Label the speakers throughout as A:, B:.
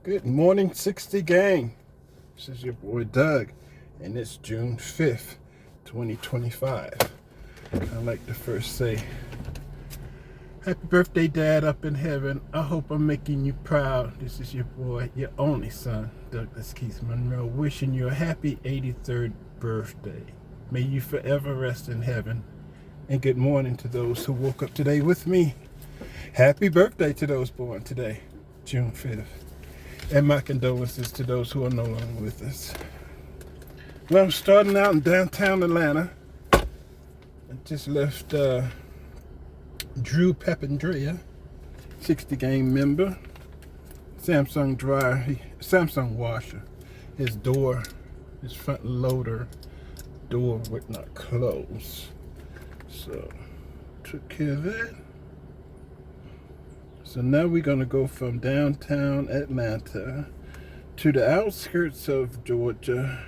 A: Good morning, 60 gang. This is your boy Doug, and it's June 5th, 2025. I'd like to first say, happy birthday, Dad, up in heaven. I hope I'm making you proud. This is your boy, your only son, Douglas Keith Monroe, wishing you a happy 83rd birthday. May you forever rest in heaven. And good morning to those who woke up today with me. Happy birthday to those born today, June 5th. And my condolences to those who are no longer with us. Well, I'm starting out in downtown Atlanta. I just left Drew Papandrea, 60 gang member, Samsung washer. His front loader door would not close. So, took care of that. So now we're going to go from downtown Atlanta to the outskirts of Georgia,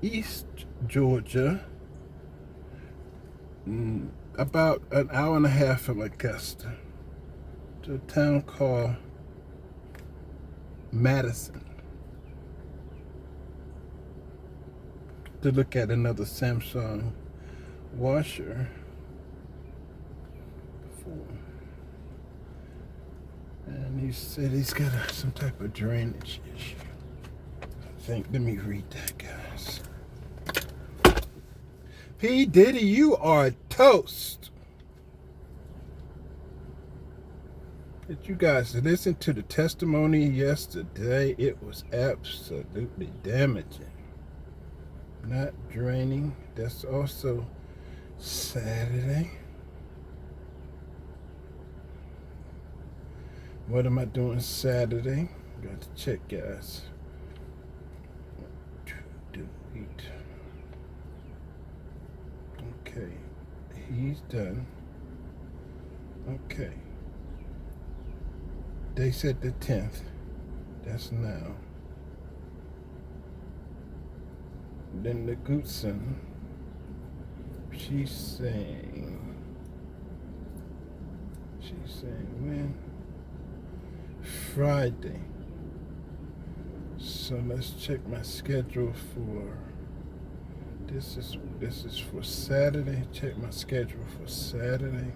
A: East Georgia, about an hour and a half from Augusta, to a town called Madison, to look at another Samsung washer. And he said he's got some type of drainage issue. Let me read that, guys. P. Diddy, you are toast. Did you guys listen to the testimony yesterday? It was absolutely damaging. Not draining. That's also Saturday. What am I doing Saturday? Got to check, guys. Delete. Okay. He's done. Okay. They said the 10th. That's now. Then the Goodson. She's saying when? Friday. So let's check my schedule for this is for Saturday. Check my schedule for Saturday.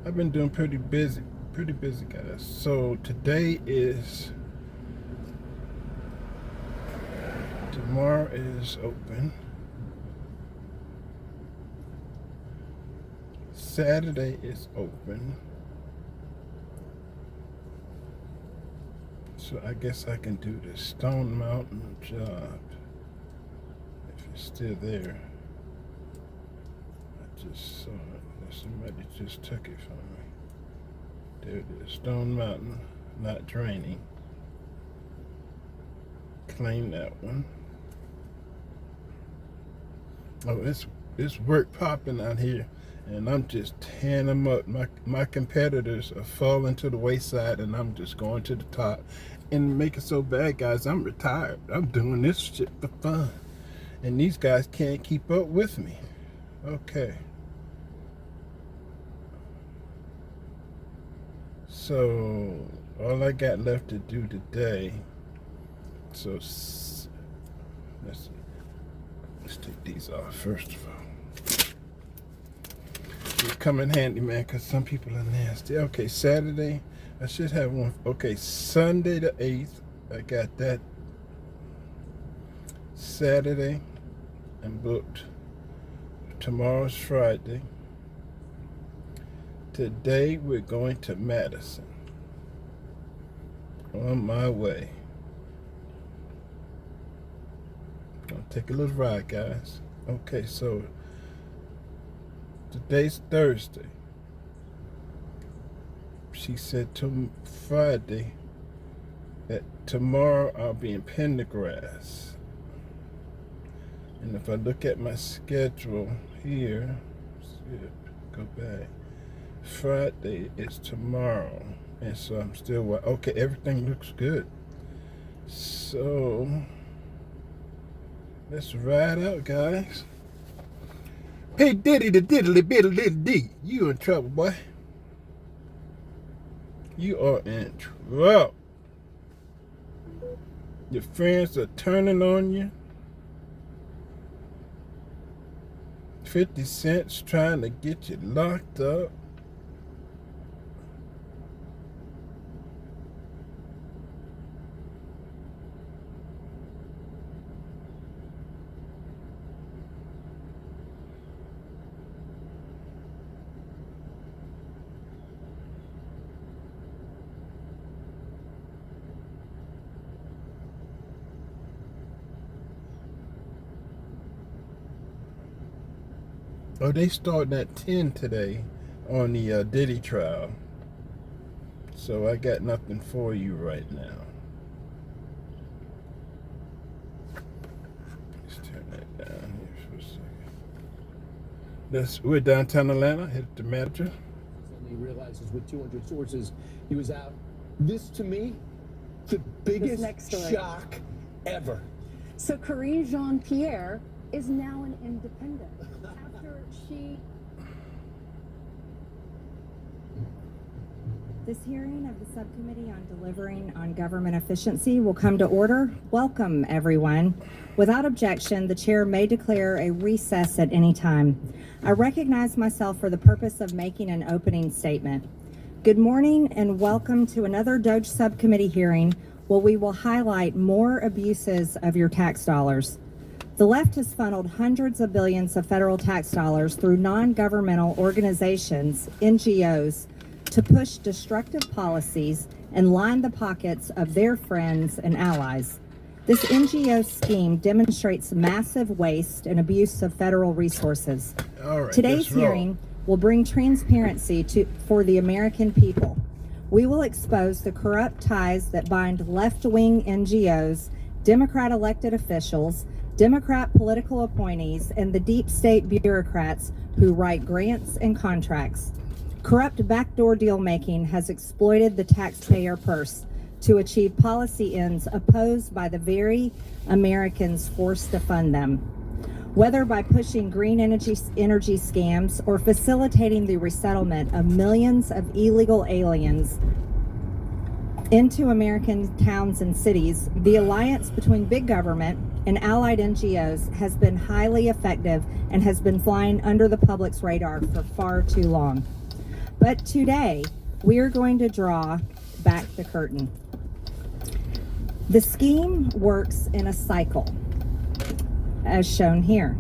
A: I've been doing pretty busy guys. So tomorrow is open. Saturday is open. So I guess I can do the Stone Mountain job if it's still there. I just saw it. Somebody just took it from me. There it is. Stone Mountain, not draining. Claim that one. Oh, it's work popping out here. And I'm just tearing them up. My competitors are falling to the wayside, and I'm just going to the top. And make it so bad, guys, I'm retired. I'm doing this shit for fun. And these guys can't keep up with me. Okay. So, all I got left to do today, so let's take these off first of all. It's come in handy, man, because some people are nasty. Okay, Saturday, I should have one. Okay, Sunday the 8th, I got that. Saturday, I'm booked. Tomorrow's Friday. Today, we're going to Madison. On my way. Gonna take a little ride, guys. Okay, so today's Thursday. She said to Friday that tomorrow I'll be in Pendergrass. And if I look at my schedule here, go back. Friday is tomorrow. And so I'm still, okay, everything looks good. So let's ride out, guys. Hey, Diddy, the diddly biddly D. You in trouble, boy. You are in trouble. Your friends are turning on you. 50 cents trying to get you locked up. Oh, they starting at 10 today on the Diddy trial. So I got nothing for you right now. Let's turn that down here for a second. We're downtown Atlanta. Hit the manager.
B: He realizes with 200 sources, he was out. This, to me, the biggest shock ever.
C: So Karine Jean-Pierre is now an independent after she...
D: This hearing of the Subcommittee on Delivering on Government Efficiency will come to order. Welcome, everyone. Without objection, the chair may declare a recess at any time. I recognize myself for the purpose of making an opening statement. Good morning and welcome to another DOGE Subcommittee hearing where we will highlight more abuses of your tax dollars. The left has funneled hundreds of billions of federal tax dollars through non-governmental organizations, NGOs, to push destructive policies and line the pockets of their friends and allies. This NGO scheme demonstrates massive waste and abuse of federal resources.
A: All right,
D: Today's hearing will bring transparency for the American people. We will expose the corrupt ties that bind left-wing NGOs, Democrat elected officials, Democrat political appointees, and the deep state bureaucrats who write grants and contracts. Corrupt backdoor deal-making has exploited the taxpayer purse to achieve policy ends opposed by the very Americans forced to fund them. Whether by pushing green energy scams or facilitating the resettlement of millions of illegal aliens into American towns and cities, the alliance between big government and allied NGOs has been highly effective and has been flying under the public's radar for far too long. But today, we are going to draw back the curtain. The scheme works in a cycle, as shown here.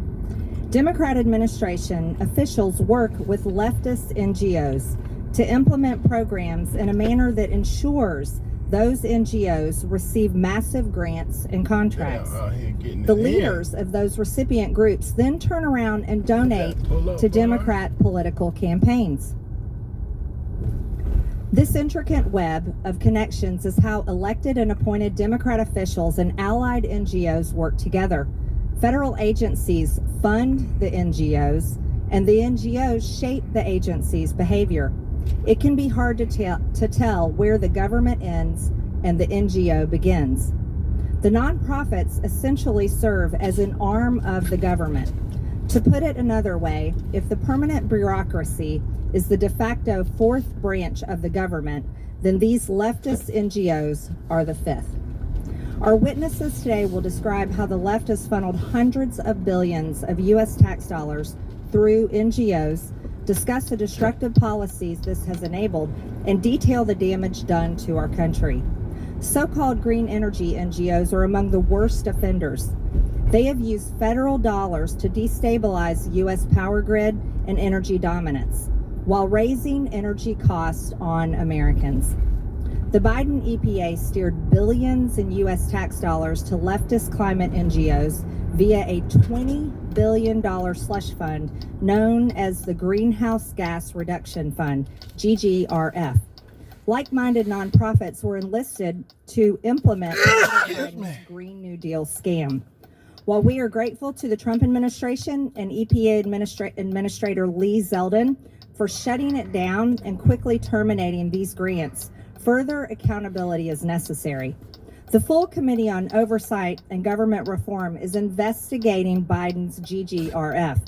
D: Democrat administration officials work with leftist NGOs to implement programs in a manner that ensures those NGOs receive massive grants and contracts. The leaders of those recipient groups then turn around and donate to Democrat political campaigns. This intricate web of connections is how elected and appointed Democrat officials and allied NGOs work together. Federal agencies fund the NGOs, and the NGOs shape the agency's behavior. It can be hard to tell where the government ends and the NGO begins. The nonprofits essentially serve as an arm of the government. To put it another way, if the permanent bureaucracy is the de facto fourth branch of the government, then these leftist NGOs are the fifth. Our witnesses today will describe how the left has funneled hundreds of billions of U.S. tax dollars through NGOs, discuss the destructive policies this has enabled, and detail the damage done to our country. So-called green energy NGOs are among the worst offenders. They have used federal dollars to destabilize the U.S. power grid and energy dominance, while raising energy costs on Americans. The Biden EPA steered billions in U.S. tax dollars to leftist climate NGOs via a $20 billion slush fund known as the Greenhouse Gas Reduction Fund, GGRF. Like-minded nonprofits were enlisted to implement Biden's Green New Deal scam. While we are grateful to the Trump administration and EPA Administrator Lee Zeldin for shutting it down and quickly terminating these grants, further accountability is necessary. The full Committee on Oversight and Government Reform is investigating Biden's GGRF.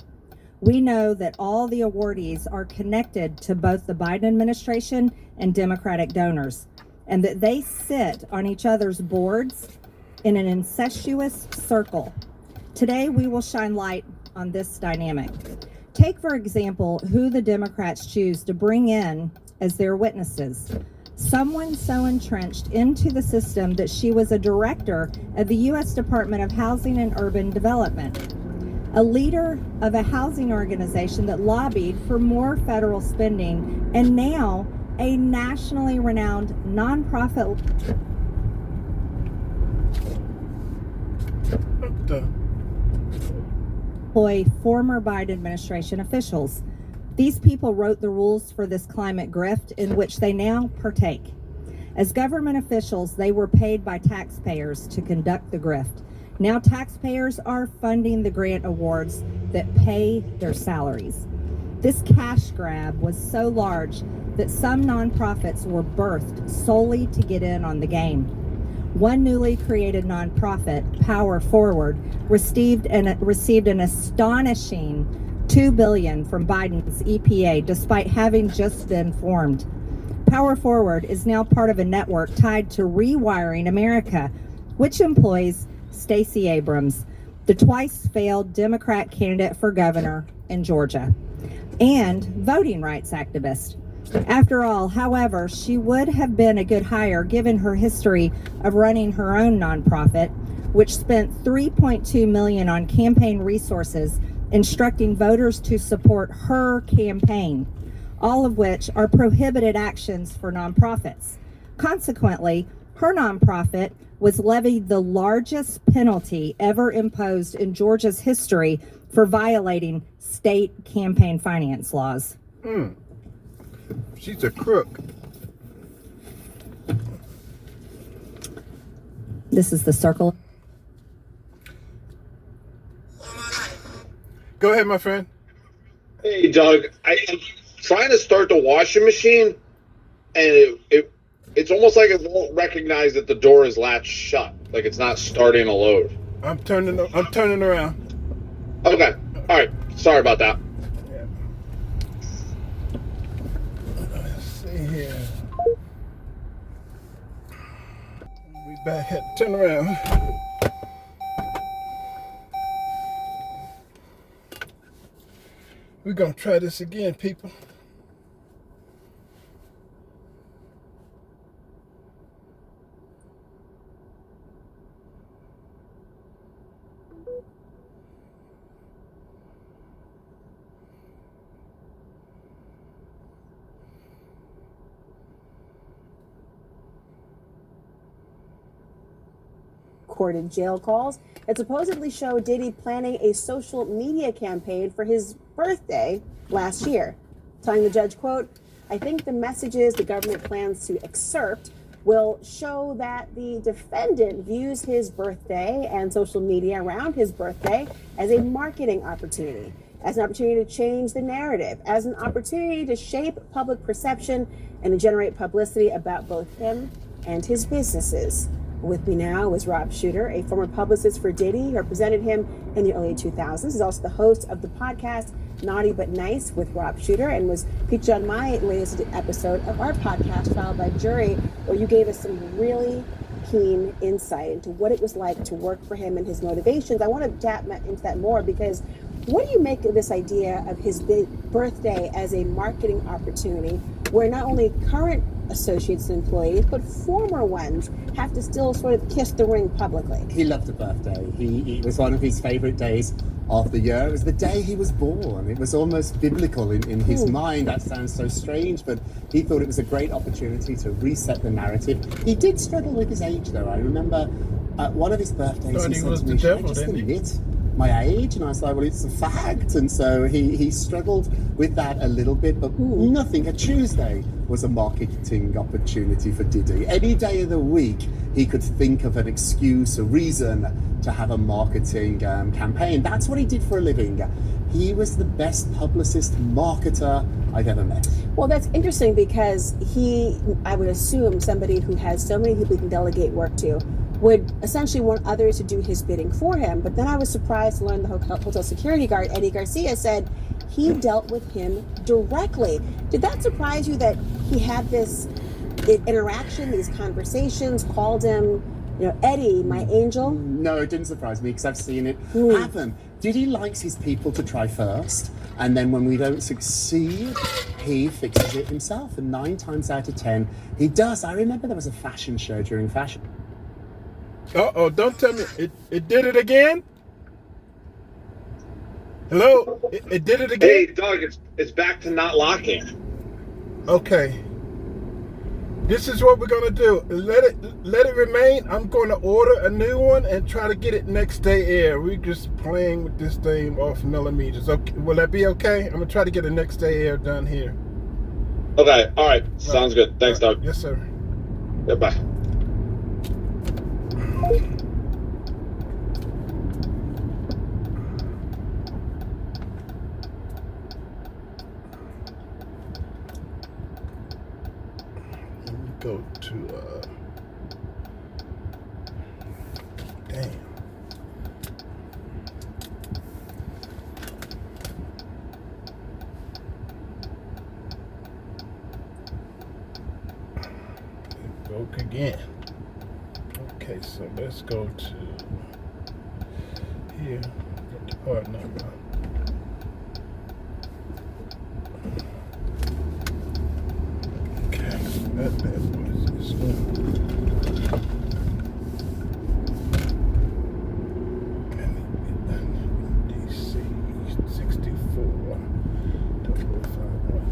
D: We know that all the awardees are connected to both the Biden administration and Democratic donors, and that they sit on each other's boards in an incestuous circle. Today, we will shine light on this dynamic. Take, for example, who the Democrats choose to bring in as their witnesses. Someone so entrenched into the system that she was a director of the U.S. Department of Housing and Urban Development, a leader of a housing organization that lobbied for more federal spending, and now a nationally renowned nonprofit. Employ former Biden administration officials. These people wrote the rules for this climate grift in which they now partake. As government officials, they were paid by taxpayers to conduct the grift. Now taxpayers are funding the grant awards that pay their salaries. This cash grab was so large that some nonprofits were birthed solely to get in on the game. One newly created nonprofit, Power Forward, received an astonishing $2 billion from Biden's EPA, despite having just been formed. Power Forward is now part of a network tied to Rewiring America, which employs Stacey Abrams, the twice-failed Democrat candidate for governor in Georgia, and voting rights activist. After all, however, she would have been a good hire given her history of running her own nonprofit, which spent $3.2 million on campaign resources instructing voters to support her campaign, all of which are prohibited actions for nonprofits. Consequently, her nonprofit was levied the largest penalty ever imposed in Georgia's history for violating state campaign finance laws.
A: She's a crook.
D: This is the circle.
A: Go ahead, my friend.
E: Hey, Doug. I'm trying to start the washing machine, and it's almost like it won't recognize that the door is latched shut, like it's not starting a load.
A: I'm turning around.
E: Okay. All right. Sorry about that.
A: Yeah. Let's see here. We back. Had to turn around. We're gonna try this again, people.
F: Recorded jail calls that supposedly show Diddy planning a social media campaign for his birthday last year. Telling the judge, quote, "I think the messages the government plans to excerpt will show that the defendant views his birthday and social media around his birthday as a marketing opportunity, as an opportunity to change the narrative, as an opportunity to shape public perception and to generate publicity about both him and his businesses." With me now is Rob Shuter, a former publicist for Diddy, who represented him in the early 2000s. He's also the host of the podcast Naughty But Nice with Rob Shuter, and was featured on my latest episode of our podcast, Trial by Jury, where you gave us some really keen insight into what it was like to work for him and his motivations. I want to tap into that more, because what do you make of this idea of his birthday as a marketing opportunity, where not only current associates and employees, but former ones have to still sort of kiss the ring publicly?
G: He loved a birthday. It was one of his favorite days of the year. It was the day he was born. It was almost biblical in his mind. That sounds so strange, but he thought it was a great opportunity to reset the narrative. He did struggle with his age, though. I remember at one of his birthdays, he said to me, "Should I just admit my age?" And I was like, "Well, it's a fact." And so he struggled with that a little bit, but nothing. A Tuesday was a marketing opportunity for Diddy. Any day of the week, he could think of an excuse, a reason to have a marketing campaign. That's what he did for a living. He was the best publicist marketer I've ever met.
F: Well, that's interesting, because I would assume somebody who has so many people he can delegate work to would essentially want others to do his bidding for him. But then I was surprised to learn the hotel security guard, Eddie Garcia, said he dealt with him directly. Did that surprise you that he had this interaction, these conversations, called him Eddie, my angel.
G: No, it didn't surprise me because I've seen it happen. Diddy likes his people to try first, and then when we don't succeed, he fixes it himself. And 9 times out of 10, he does. I remember there was a fashion show during fashion.
A: Uh-oh, don't tell me. It did it again? Hello? It did it again?
E: Hey, Doug, it's back to not locking.
A: Okay. This is what we're gonna do. Let it remain. I'm gonna order a new one and try to get it next day air. We're just playing with this thing off millimeters. Okay, will that be okay? I'm gonna try to get a next day air done here.
E: Okay, all right. Sounds good. Thanks, Doug.
A: Yes, sir.
E: Yeah, bye.
A: Go to damn. Broke again. Okay, so let's go to here. Get the part number. Okay, that bad boy is this one. DC 64 0051.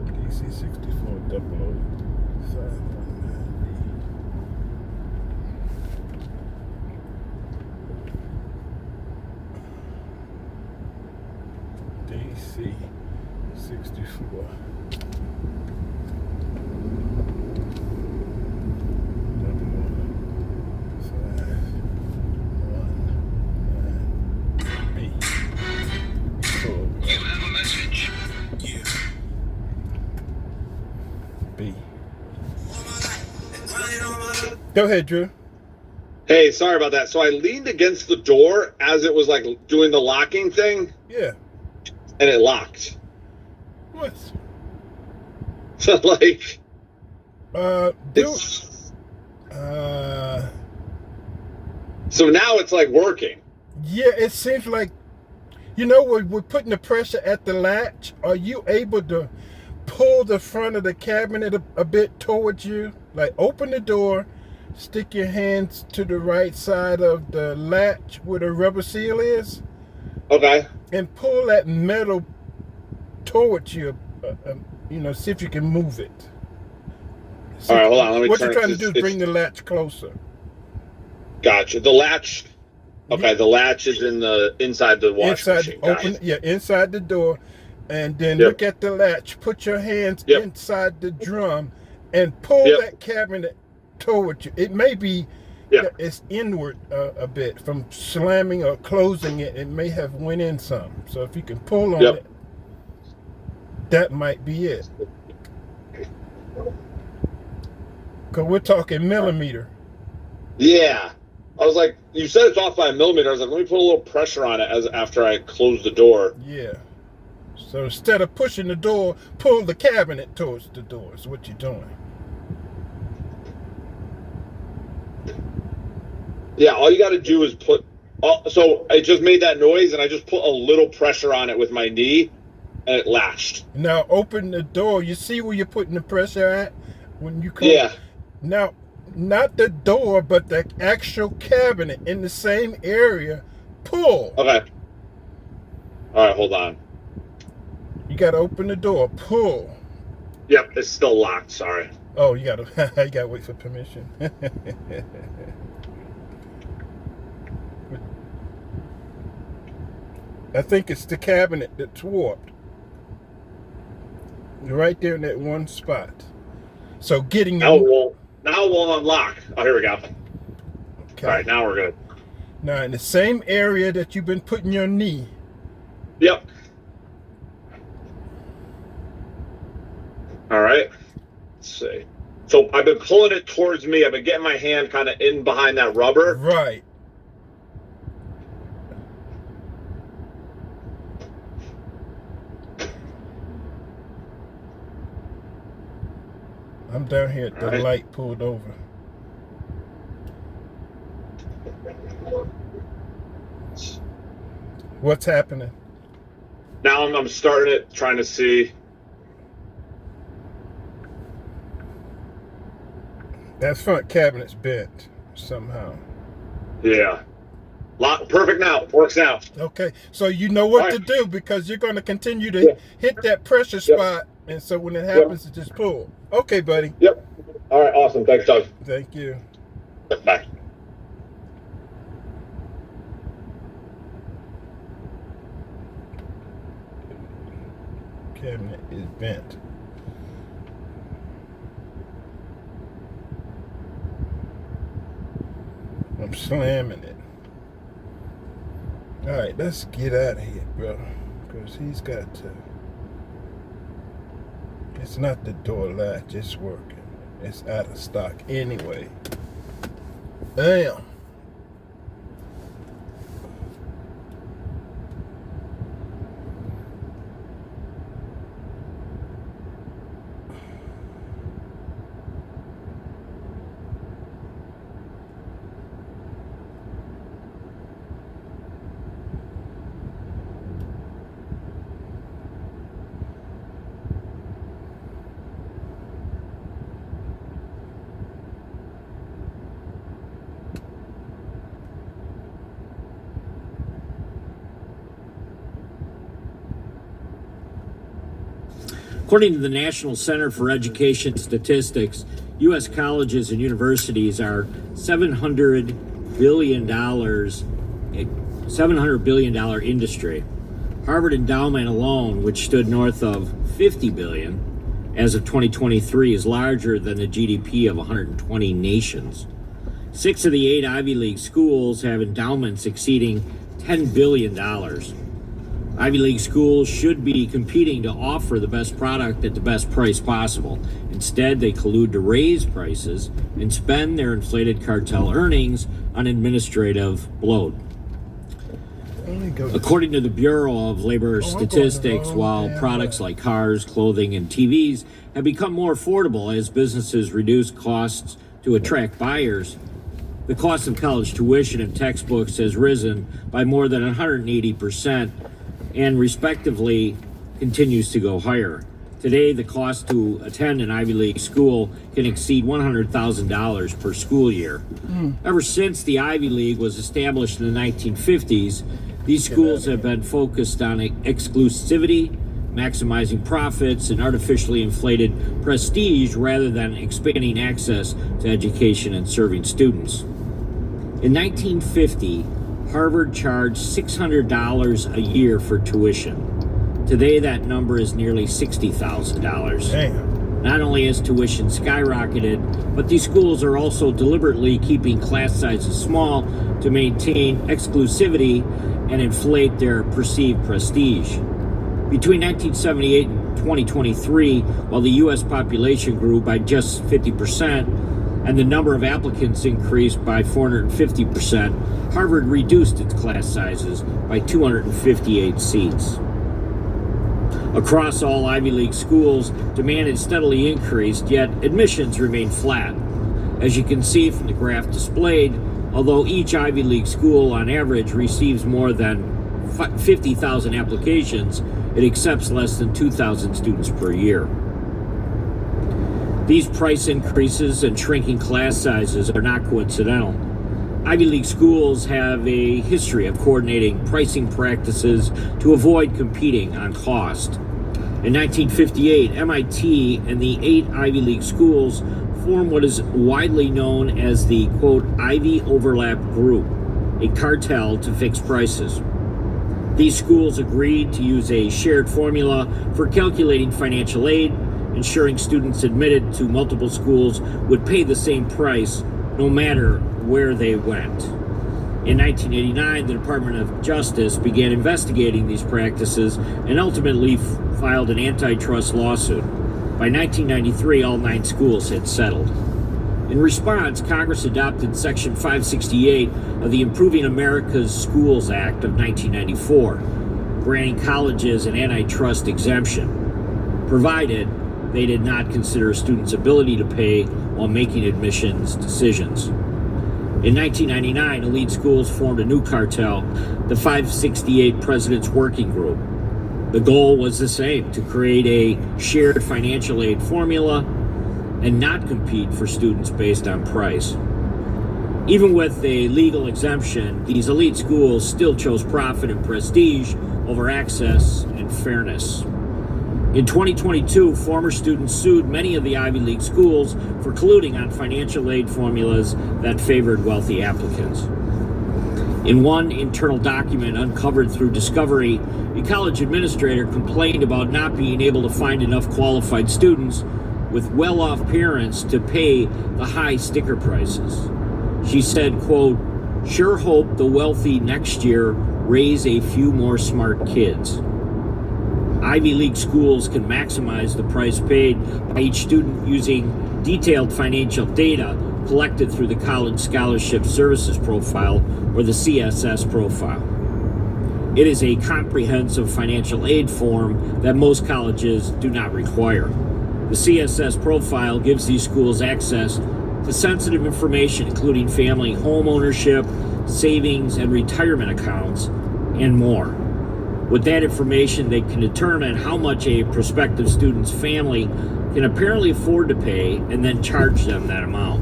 A: DC 64 0051. DC 64. B. Cool.
H: You have a message. You.
A: B. Go ahead, Drew.
E: Hey, sorry about that. So I leaned against the door as it was like doing the locking thing,
A: Yeah.
E: and it locked.
A: What?
E: So like,
A: Do.
E: it's,
A: Uh.
E: so now it's like working.
A: Yeah, it seems like, we're putting the pressure at the latch. Are you able to pull the front of the cabinet a bit towards you? Like, open the door, stick your hands to the right side of the latch where the rubber seal is,
E: Okay.
A: and pull that metal towards you. See if you can move it.
E: All right, hold on. Let me
A: What
E: turn
A: you're
E: it.
A: trying to do is bring the latch closer.
E: Gotcha. The latch. Okay, the latch is inside the washing machine. Got it.
A: Inside the door, and then
E: Yep.
A: look at the latch. Put your hands
E: Yep.
A: inside the drum, and pull
E: Yep.
A: that cabinet towards you. It may be
E: Yep.
A: that it's inward a bit from slamming or closing it. It may have went in some. So if you can pull on
E: Yep.
A: it, that might be it. Cause we're talking millimeter.
E: Yeah. I was like, you said it's off by a millimeter. I was like, let me put a little pressure on it after I close the door.
A: Yeah. So instead of pushing the door, pull the cabinet towards the door is what you're doing.
E: Yeah, all you got to do is put. So I just made that noise, and I just put a little pressure on it with my knee, and it latched.
A: Now open the door. You see where you're putting the pressure at when you close?
E: Yeah.
A: Now, not the door, but the actual cabinet in the same area. Pull.
E: Okay. All right, hold on.
A: You got to open the door. Pull.
E: Yep, it's still locked. Sorry.
A: Oh, you got to wait for permission. I think it's the cabinet that's warped. Right there in that one spot. So getting
E: Now we'll unlock. Oh, here we go.
A: Okay.
E: All right, now we're good.
A: Now in the same area that you've been putting your knee.
E: Yep. All right. Let's see. So I've been pulling it towards me. I've been getting my hand kind of in behind that rubber.
A: Right. I'm down here at the
E: All right.
A: light pulled over. What's happening?
E: Now I'm starting it, trying to see.
A: That front cabinet's bent somehow.
E: Yeah. Perfect now. Works now.
A: Okay, so you know what to do because you're going to continue to hit that pressure spot, and so when it happens, it just pull. Okay, buddy.
E: Yep. All right. Awesome. Thanks, Doug.
A: Thank you.
E: Bye.
A: Cabinet is bent. I'm slamming it. All right, let's get out of here, bro, because he's got to. It's not the door latch, it's working. It's out of stock anyway. Damn.
I: According to the National Center for Education Statistics, U.S. colleges and universities are $700 billion industry. Harvard endowment alone, which stood north of $50 billion as of 2023, is larger than the GDP of 120 nations. 6 of the 8 Ivy League schools have endowments exceeding $10 billion. Ivy League schools should be competing to offer the best product at the best price possible. Instead, they collude to raise prices and spend their inflated cartel earnings on administrative bloat. According to the Bureau of Labor Statistics, while products like cars, clothing, and TVs have become more affordable as businesses reduce costs to attract buyers, the cost of college tuition and textbooks has risen by more than 180%. And respectively continues to go higher. Today, the cost to attend an Ivy League school can exceed $100,000 per school year. Ever since the Ivy League was established in the 1950s, these schools have been focused on exclusivity, maximizing profits, and artificially inflated prestige rather than expanding access to education and serving students. In 1950, Harvard charged $600 a year for tuition. Today, that number is nearly $60,000.
A: Damn.
I: Not only has tuition skyrocketed, but these schools are also deliberately keeping class sizes small to maintain exclusivity and inflate their perceived prestige. Between 1978 and 2023, while the U.S. population grew by just 50%, and the number of applicants increased by 450%, Harvard reduced its class sizes by 258 seats. Across all Ivy League schools, demand has steadily increased, yet admissions remain flat. As you can see from the graph displayed, although each Ivy League school on average receives more than 50,000 applications, it accepts less than 2,000 students per year. These price increases and shrinking class sizes are not coincidental. Ivy League schools have a history of coordinating pricing practices to avoid competing on cost. In 1958, MIT and the 8 Ivy League schools formed what is widely known as the, quote, Ivy Overlap Group, a cartel to fix prices. These schools agreed to use a shared formula for calculating financial aid, ensuring students admitted to multiple schools would pay the same price no matter where they went. In 1989, the Department of Justice began investigating these practices and ultimately filed an antitrust lawsuit. By 1993, all 9 schools had settled. In response, Congress adopted Section 568 of the Improving America's Schools Act of 1994, granting colleges an antitrust exemption, provided they did not consider a student's ability to pay while making admissions decisions. In 1999, elite schools formed a new cartel, the 568 President's Working Group. The goal was the same, to create a shared financial aid formula and not compete for students based on price. Even with a legal exemption, these elite schools still chose profit and prestige over access and fairness. In 2022, former students sued many of the Ivy League schools for colluding on financial aid formulas that favored wealthy applicants. In one internal document uncovered through discovery, a college administrator complained about not being able to find enough qualified students with well-off parents to pay the high sticker prices. She said, quote, "Sure hope the wealthy next year raise a few more smart kids." Ivy League schools can maximize the price paid by each student using detailed financial data collected through the College Scholarship Services Profile, or the CSS Profile. It is a comprehensive financial aid form that most colleges do not require. The CSS Profile gives these schools access to sensitive information, including family home ownership, savings and retirement accounts, and more. With that information, they can determine how much a prospective student's family can apparently afford to pay and then charge them that amount.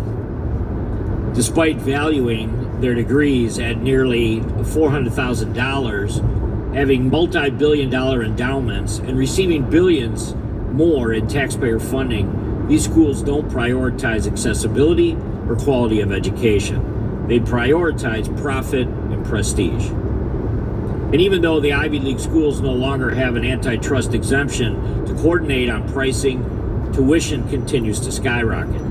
I: Despite valuing their degrees at nearly $400,000, having multi-billion-dollar endowments, and receiving billions more in taxpayer funding, these schools don't prioritize accessibility or quality of education. They prioritize profit and prestige. And even though the Ivy League schools no longer have an antitrust exemption to coordinate on pricing, tuition continues to skyrocket.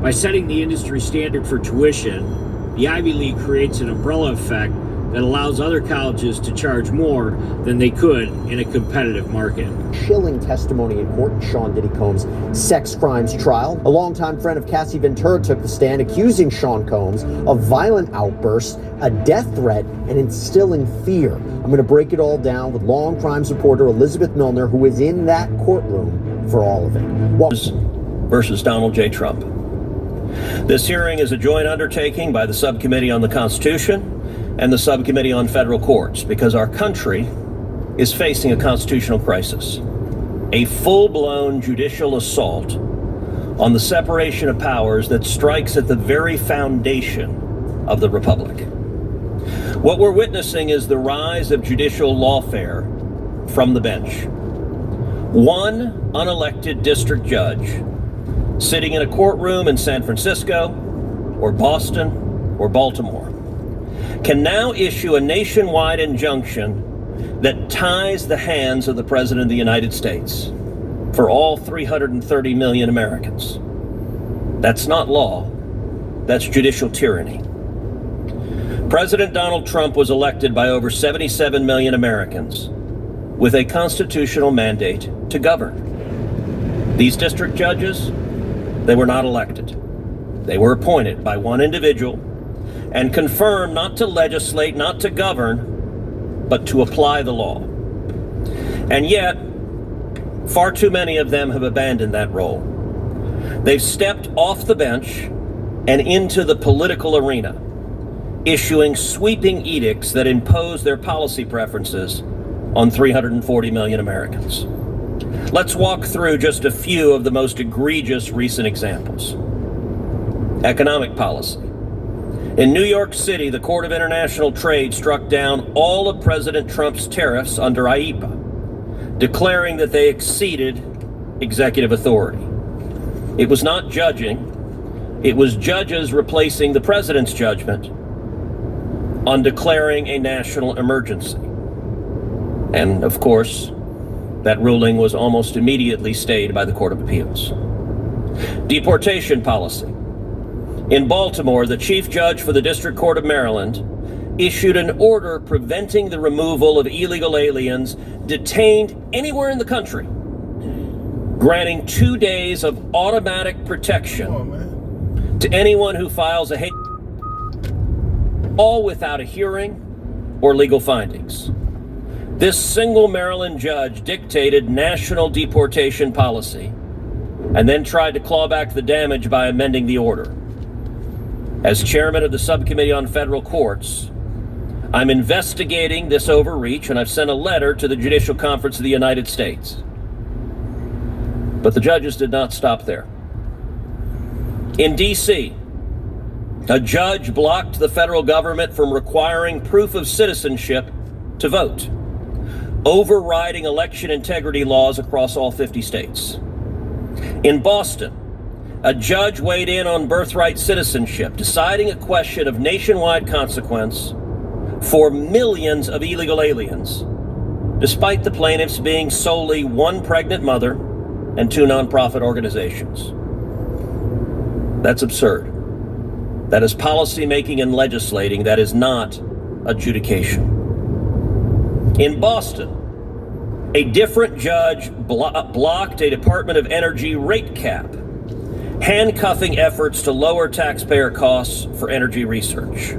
I: By setting the industry standard for tuition, the Ivy League creates an umbrella effect that allows other colleges to charge more than they could in a competitive market.
B: Chilling testimony in court in Sean Diddy Combs' sex crimes trial. A longtime friend of Cassie Ventura took the stand accusing Sean Combs of violent outbursts, a death threat, and instilling fear. I'm going to break it all down with Law & Crimes reporter Elizabeth Milner, who is in that courtroom for all of it.
J: Versus Donald J. Trump. This hearing is a joint undertaking by the Subcommittee on the Constitution and the Subcommittee on Federal Courts, because our country is facing a constitutional crisis, a full-blown judicial assault on the separation of powers that strikes at the very foundation of the Republic. What we're witnessing is the rise of judicial lawfare from the bench. One unelected district judge sitting in a courtroom in San Francisco or Boston or Baltimore can now issue a nationwide injunction that ties the hands of the President of the United States for all 330 million Americans. That's not law, that's judicial tyranny. President Donald Trump was elected by over 77 million Americans with a constitutional mandate to govern. These district judges, they were not elected. They were appointed by one individual and confirmed not to legislate, not to govern, but to apply the law. And yet, far too many of them have abandoned that role. They've stepped off the bench and into the political arena, issuing sweeping edicts that impose their policy preferences on 340 million Americans. Let's walk through just a few of the most egregious recent examples. Economic policy. In New York City, the Court of International Trade struck down all of President Trump's tariffs under IEEPA, declaring that they exceeded executive authority. It was not judging, it was judges replacing the president's judgment on declaring a national emergency. And of course, that ruling was almost immediately stayed by the Court of Appeals. Deportation policy. In Baltimore, the chief judge for the District Court of Maryland issued an order preventing the removal of illegal aliens detained anywhere in the country, granting 2 days of automatic protection to anyone who files a hate, all without a hearing or legal findings. This single Maryland judge dictated national deportation policy and then tried to claw back the damage by amending the order. As chairman of the Subcommittee on Federal Courts, I'm investigating this overreach, and I've sent a letter to the Judicial Conference of the United States. But the judges did not stop there. In D.C., a judge blocked the federal government from requiring proof of citizenship to vote, overriding election integrity laws across all 50 states. In Boston, a judge weighed in on birthright citizenship, deciding a question of nationwide consequence for millions of illegal aliens, despite the plaintiffs being solely one pregnant mother and 2 nonprofit organizations. That's absurd. That is policymaking and legislating. That is not adjudication. In Boston, a different judge blocked a Department of Energy rate cap, handcuffing efforts to lower taxpayer costs for energy research.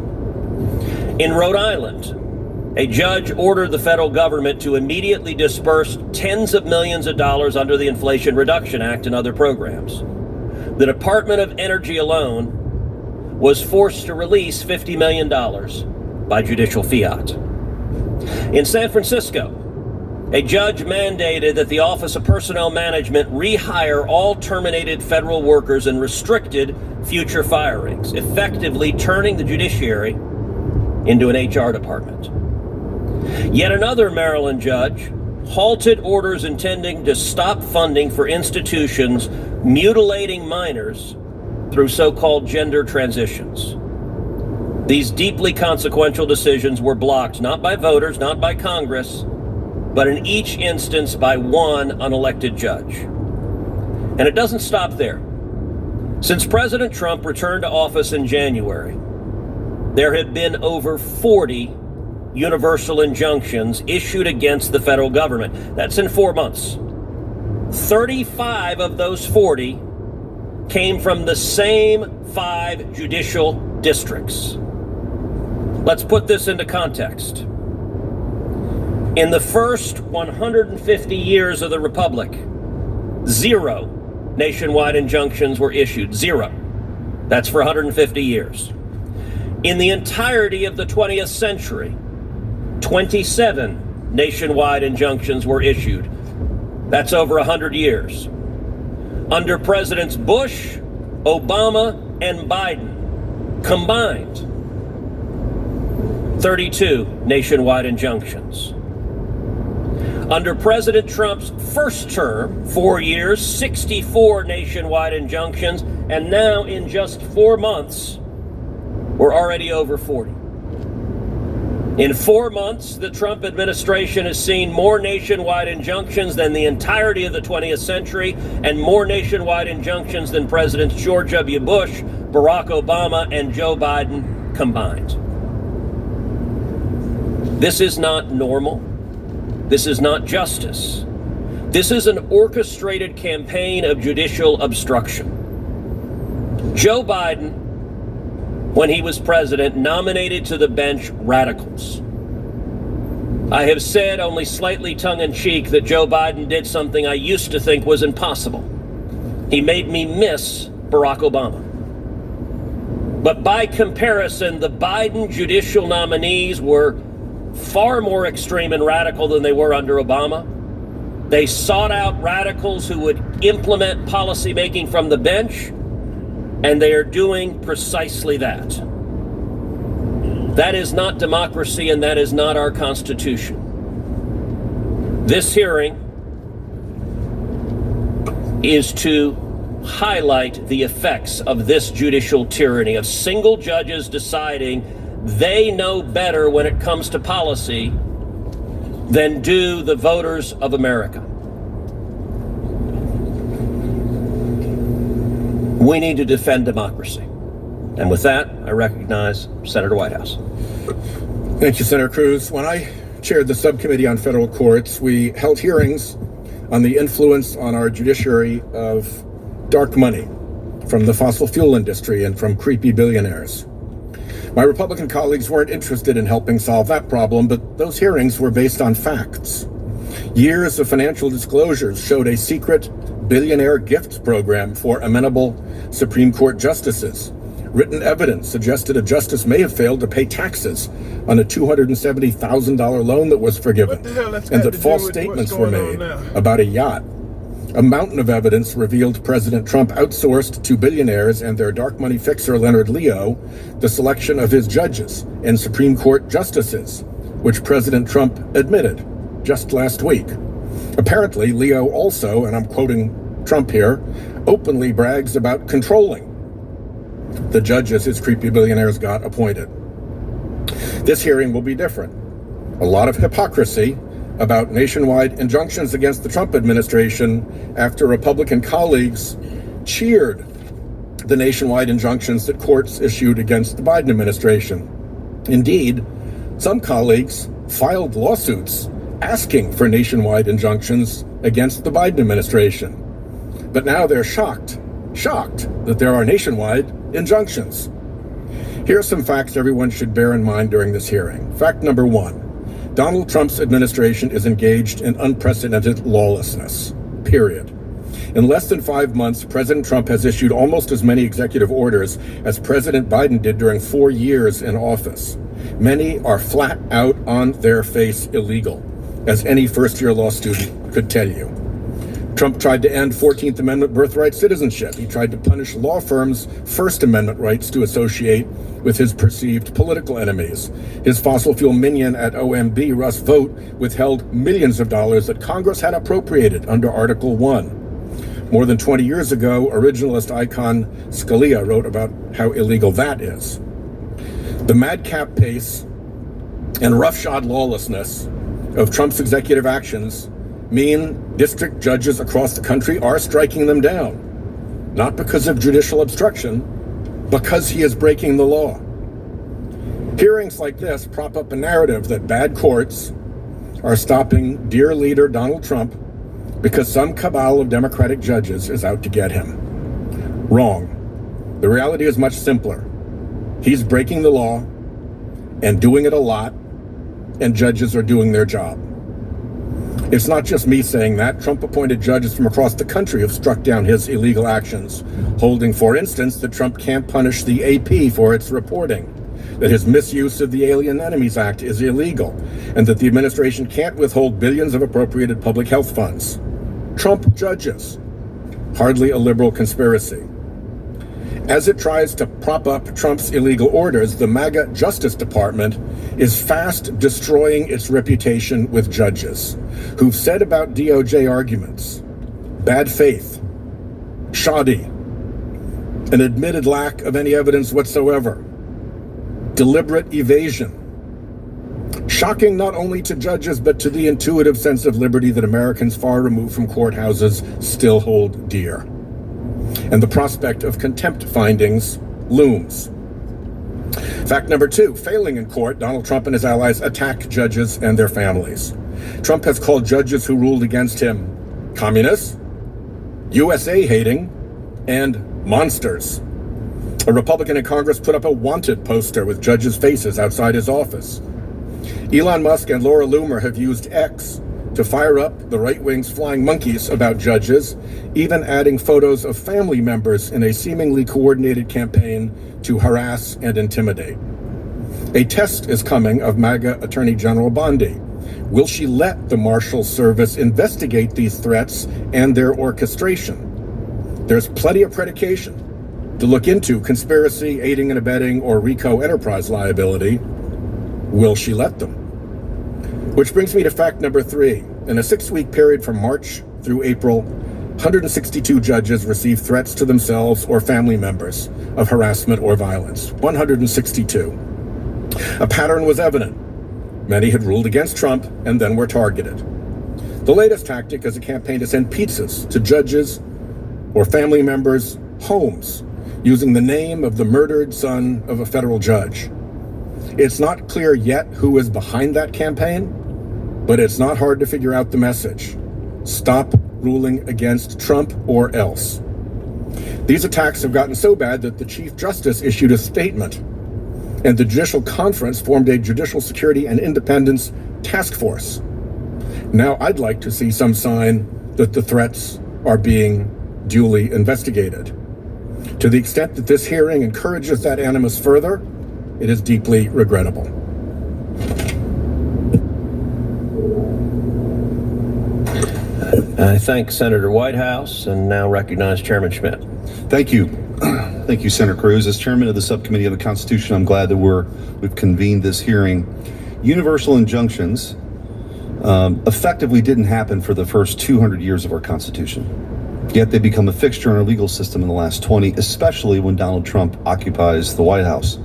J: In Rhode Island, a judge ordered the federal government to immediately disperse tens of millions of dollars under the Inflation Reduction Act and other programs. The Department of Energy alone was forced to release $50 million by judicial fiat. In San Francisco, a judge mandated that the Office of Personnel Management rehire all terminated federal workers and restricted future firings, effectively turning the judiciary into an HR department. Yet another Maryland judge halted orders intending to stop funding for institutions mutilating minors through so-called gender transitions. These deeply consequential decisions were blocked not by voters, not by Congress, but in each instance by one unelected judge. And it doesn't stop there. Since President Trump returned to office in January, there have been over 40 universal injunctions issued against the federal government. That's in 4 months. 35 of those 40 came from the same 5 judicial districts. Let's put this into context. In the first 150 years of the Republic, 0 nationwide injunctions were issued. 0. That's for 150 years. In the entirety of the 20th century, 27 nationwide injunctions were issued. That's over 100 years. Under Presidents Bush, Obama, and Biden combined, 32 nationwide injunctions. Under President Trump's first term, 4 years, 64 nationwide injunctions, and now in just 4 months, we're already over 40. In 4 months, the Trump administration has seen more nationwide injunctions than the entirety of the 20th century, and more nationwide injunctions than Presidents George W. Bush, Barack Obama, and Joe Biden combined. This is not normal. This is not justice. This is an orchestrated campaign of judicial obstruction. Joe Biden, when he was president, nominated to the bench radicals. I have said, only slightly tongue-in-cheek, that Joe Biden did something I used to think was impossible. He made me miss Barack Obama. But by comparison, the Biden judicial nominees were far more extreme and radical than they were under Obama. They sought out radicals who would implement policymaking from the bench, and they are doing precisely that. That is not democracy, and that is not our Constitution. This hearing is to highlight the effects of this judicial tyranny, of single judges deciding they know better when it comes to policy than do the voters of America. We need to defend democracy. And with that, I recognize Senator Whitehouse.
K: Thank you, Senator Cruz. When I chaired the Subcommittee on Federal Courts, we held hearings on the influence on our judiciary of dark money from the fossil fuel industry and from creepy billionaires. My Republican colleagues weren't interested in helping solve that problem, but those hearings were based on facts. Years of financial disclosures showed a secret billionaire gifts program for amenable Supreme Court justices. Written evidence suggested a justice may have failed to pay taxes on a $270,000 loan that was forgiven, and that false statements were made about a yacht. A mountain of evidence revealed President Trump outsourced to billionaires and their dark money fixer Leonard Leo the selection of his judges and Supreme Court justices, which President Trump admitted just last week. Apparently, Leo also, and I'm quoting Trump here, openly brags about controlling the judges his creepy billionaires got appointed. This hearing will be different. A lot of hypocrisy about nationwide injunctions against the Trump administration after Republican colleagues cheered the nationwide injunctions that courts issued against the Biden administration. Indeed, some colleagues filed lawsuits asking for nationwide injunctions against the Biden administration. But now they're shocked that there are nationwide injunctions. Here are some facts everyone should bear in mind during this hearing. Fact number one, Donald Trump's administration is engaged in unprecedented lawlessness, period. In less than 5 months, President Trump has issued almost as many executive orders as President Biden did during 4 years in office. Many are flat out on their face illegal, as any first-year law student could tell you. Trump tried to end 14th Amendment birthright citizenship. He tried to punish law firms' First Amendment rights to associate with his perceived political enemies. His fossil fuel minion at OMB, Russ Vought, withheld millions of dollars that Congress had appropriated under Article 1. More than 20 years ago, originalist icon Scalia wrote about how illegal that is. The madcap pace and roughshod lawlessness of Trump's executive actions mean district judges across the country are striking them down, not because of judicial obstruction, because he is breaking the law. Hearings like this prop up a narrative that bad courts are stopping dear leader Donald Trump because some cabal of Democratic judges is out to get him. Wrong. The reality is much simpler. He's breaking the law and doing it a lot, and judges are doing their job. It's not just me saying that. Trump-appointed judges from across the country have struck down his illegal actions, holding, for instance, that Trump can't punish the AP for its reporting, that his misuse of the Alien Enemies Act is illegal, and that the administration can't withhold billions of appropriated public health funds. Trump judges. Hardly a liberal conspiracy. As it tries to prop up Trump's illegal orders, the MAGA Justice Department is fast destroying its reputation with judges who've said about DOJ arguments, bad faith, shoddy, an admitted lack of any evidence whatsoever, deliberate evasion. Shocking not only to judges, but to the intuitive sense of liberty that Americans far removed from courthouses still hold dear. And the prospect of contempt findings looms. Fact number two, failing in court, Donald Trump and his allies attack judges and their families. Trump has called judges who ruled against him communists, USA-hating, and monsters. A Republican in Congress put up a wanted poster with judges' faces outside his office. Elon Musk and Laura Loomer have used X to fire up the right wing's flying monkeys about judges, even adding photos of family members in a seemingly coordinated campaign to harass and intimidate. A test is coming of MAGA Attorney General Bondi. Will she let the Marshal Service investigate these threats and their orchestration? There's plenty of predication to look into conspiracy, aiding and abetting, or RICO enterprise liability. Will she let them? Which brings me to fact number three. In a 6-week period from March through April, 162 judges received threats to themselves or family members of harassment or violence. 162. A pattern was evident. Many had ruled against Trump and then were targeted. The latest tactic is a campaign to send pizzas to judges or family members' homes using the name of the murdered son of a federal judge. It's not clear yet who is behind that campaign, but it's not hard to figure out the message. Stop ruling against Trump or else. These attacks have gotten so bad that the Chief Justice issued a statement And the Judicial Conference formed a Judicial Security and Independence Task Force. Now I'd like to see some sign that the threats are being duly investigated. To the extent that this hearing encourages that animus further, it is deeply regrettable.
J: I thank Senator Whitehouse and now recognize Chairman Schmidt.
L: Thank you. Thank you, Senator Cruz. As chairman of the Subcommittee on the Constitution, I'm glad that we've convened this hearing. Universal injunctions effectively didn't happen for the first 200 years of our Constitution. Yet they become a fixture in our legal system in the last 20, especially when Donald Trump occupies the White House.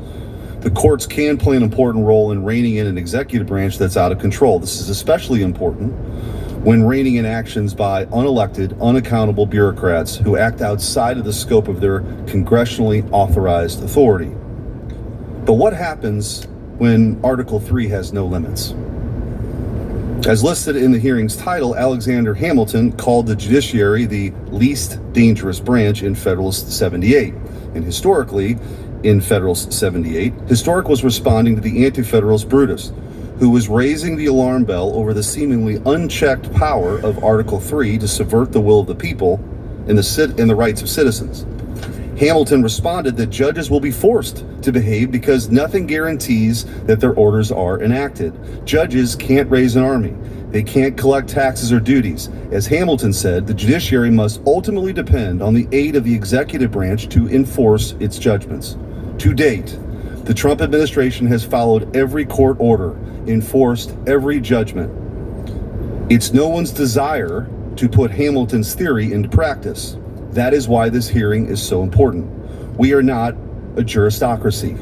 L: The courts can play an important role in reining in an executive branch that's out of control. This is especially important when reining in actions by unelected, unaccountable bureaucrats who act outside of the scope of their congressionally authorized authority. But what happens when Article 3 has no limits? As listed in the hearing's title, Alexander Hamilton called the judiciary the least dangerous branch in Federalist 78. And historically, in Federalist 78, Historic was responding to the anti-federalist Brutus, who was raising the alarm bell over the seemingly unchecked power of Article 3 to subvert the will of the people and the rights of citizens. Hamilton responded that judges will be forced to behave because nothing guarantees that their orders are enacted. Judges can't raise an army. They can't collect taxes or duties. As Hamilton said, the judiciary must ultimately depend on the aid of the executive branch to enforce its judgments. To date, the Trump administration has followed every court order, enforced every judgment. It's no one's desire to put Hamilton's theory into practice. That is why this hearing is so important. We are not a juristocracy.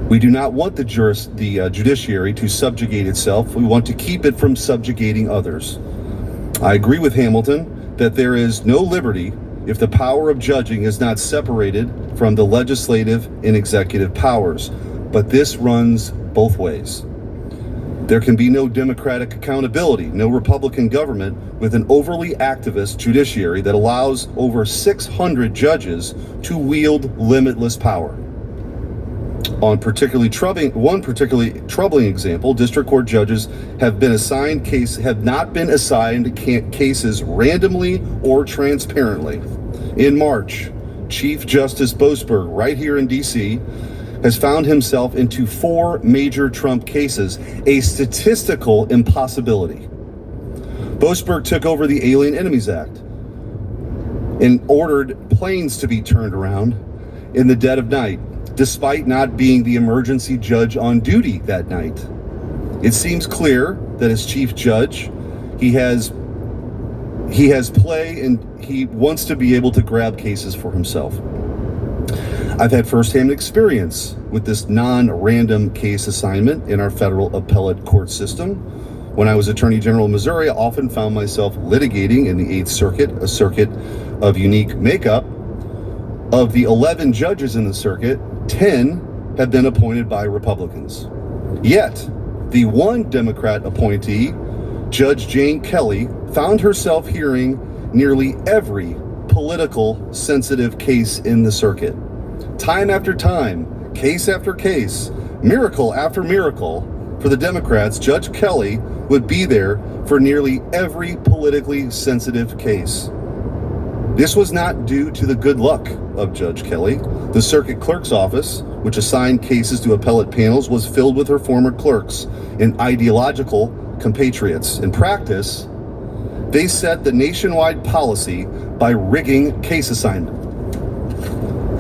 L: We do not want the judiciary to subjugate itself. We want to keep it from subjugating others. I agree with Hamilton that there is no liberty if the power of judging is not separated from the legislative and executive powers. But this runs both ways. There can be no democratic accountability, no Republican government with an overly activist judiciary that allows over 600 judges to wield limitless power. On one particularly troubling example, district court judges have not been assigned cases randomly or transparently. In March, Chief Justice Boasberg, right here in D.C., has found himself into 4 major Trump cases, a statistical impossibility. Boasberg took over the Alien Enemies Act and ordered planes to be turned around in the dead of night, despite not being the emergency judge on duty that night. It seems clear that as chief judge, he has play and he wants to be able to grab cases for himself. I've had firsthand experience with this non-random case assignment in our federal appellate court system. When I was Attorney General of Missouri, I often found myself litigating in the 8th Circuit, a circuit of unique makeup. Of the 11 judges in the circuit, 10 have been appointed by Republicans. Yet, the one Democrat appointee, Judge Jane Kelly, found herself hearing nearly every political sensitive case in the circuit. Time after time, case after case, miracle after miracle, for the Democrats, Judge Kelly would be there for nearly every politically sensitive case. This was not due to the good luck of Judge Kelly. The circuit clerk's office, which assigned cases to appellate panels, was filled with her former clerks and ideological compatriots. In practice, they set the nationwide policy by rigging case assignment.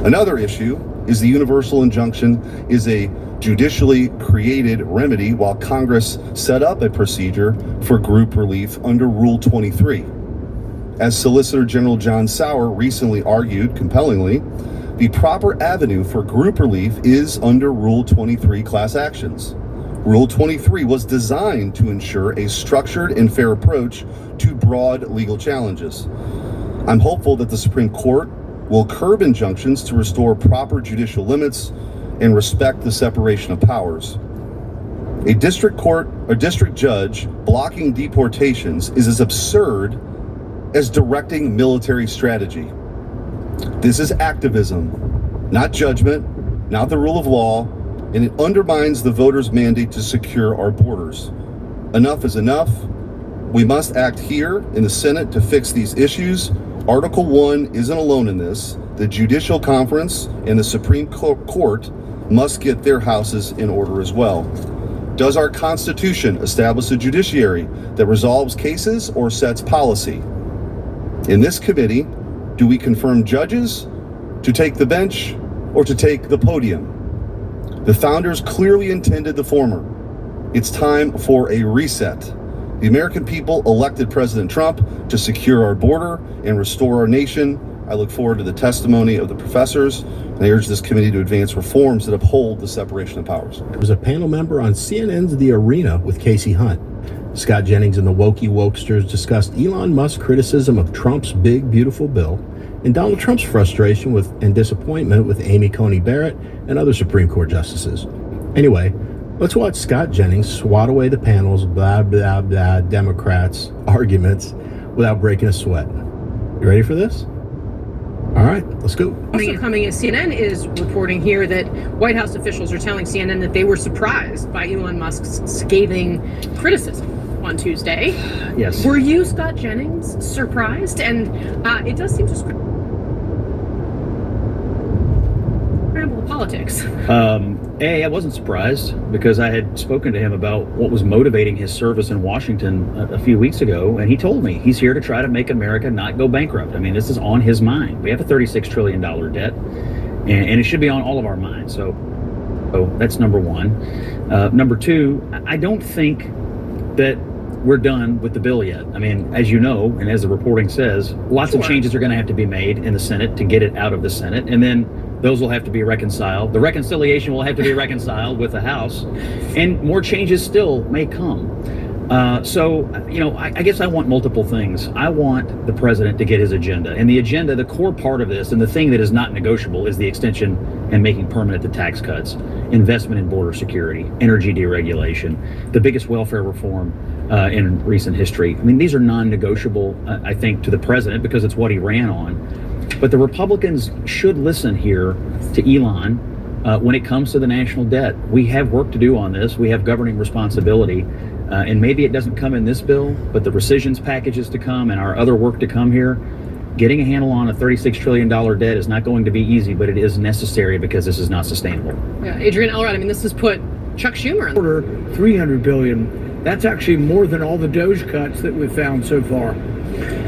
L: Another issue is the universal injunction is a judicially created remedy while Congress set up a procedure for group relief under Rule 23. As Solicitor General John Sauer recently argued compellingly, the proper avenue for group relief is under Rule 23 class actions. Rule 23 was designed to ensure a structured and fair approach to broad legal challenges. I'm hopeful that the Supreme Court will curb injunctions to restore proper judicial limits and respect the separation of powers. A district judge blocking deportations is as absurd as directing military strategy. This is activism, not judgment, not the rule of law, and it undermines the voters' mandate to secure our borders. Enough is enough. We must act here in the Senate to fix these issues. Article 1 isn't alone in this. The Judicial Conference and the Supreme Court must get their houses in order as well. Does our Constitution establish a judiciary that resolves cases or sets policy? In this committee, do we confirm judges to take the bench or to take the podium? The founders clearly intended the former. It's time for a reset. The American people elected President Trump to secure our border and restore our nation. I look forward to the testimony of the professors, and I urge this committee to advance reforms that uphold the separation of powers.
M: I was a panel member on CNN's The Arena with Casey Hunt. Scott Jennings and the Wokey Wokesters discussed Elon Musk's criticism of Trump's big, beautiful bill and Donald Trump's frustration with and disappointment with Amy Coney Barrett and other Supreme Court justices. Anyway, let's watch Scott Jennings swat away the panel's blah, blah, blah, Democrats' arguments without breaking a sweat. You ready for this? All right, let's go.
N: Also coming as CNN is reporting here that White House officials are telling CNN that they were surprised by Elon Musk's scathing criticism on Tuesday.
O: Yes.
N: Were you, Scott Jennings, surprised? And it does seem to scramble the politics.
O: I wasn't surprised because I had spoken to him about what was motivating his service in Washington a few weeks ago, and he told me he's here to try to make America not go bankrupt. I mean, this is on his mind. We have a $36 trillion debt, and it should be on all of our minds. So that's number one. Number two, I don't think that we're done with the bill yet. I mean, as you know, and as the reporting says, lots of changes are going to have to be made in the Senate to get it out of the Senate, and then those will have to be reconciled. The reconciliation will have to be reconciled with the House, and more changes still may come. I guess I want multiple things. I want the president to get his agenda, and the agenda, the core part of this, and the thing that is not negotiable is the extension and making permanent the tax cuts, investment in border security, energy deregulation, the biggest welfare reform in recent history. I mean, these are non-negotiable, I think, to the president because it's what he ran on. But the Republicans should listen here to Elon when it comes to the national debt. We have work to do on this. We have governing responsibility. And maybe it doesn't come in this bill, but the rescissions packages to come and our other work to come here. Getting a handle on a $36 trillion debt is not going to be easy, but it is necessary because this is not sustainable.
N: Yeah, Adrian Elrod, I mean, this has put Chuck Schumer in
P: order. $300 billion. That's actually more than all the DOGE cuts that we've found so far.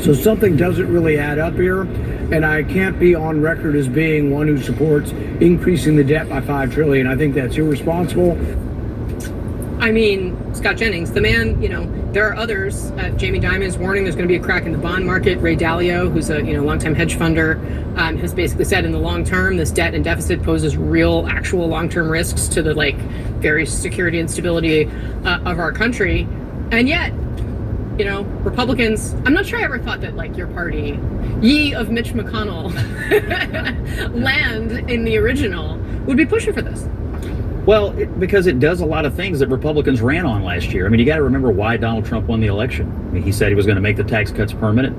P: So something doesn't really add up here. And I can't be on record as being one who supports increasing the debt by $5 trillion. I think that's irresponsible.
N: I mean, Scott Jennings, the man, there are others. Jamie Dimon is warning there's going to be a crack in the bond market. Ray Dalio, who's a longtime hedge funder, has basically said in the long term, this debt and deficit poses real, actual long-term risks to the very security and stability of our country. And yet, Republicans, I'm not sure I ever thought that your party, ye of Mitch McConnell, land in the original, would be pushing for this.
O: Well, because it does a lot of things that Republicans ran on last year. I mean, you got to remember why Donald Trump won the election. I mean, he said he was going to make the tax cuts permanent.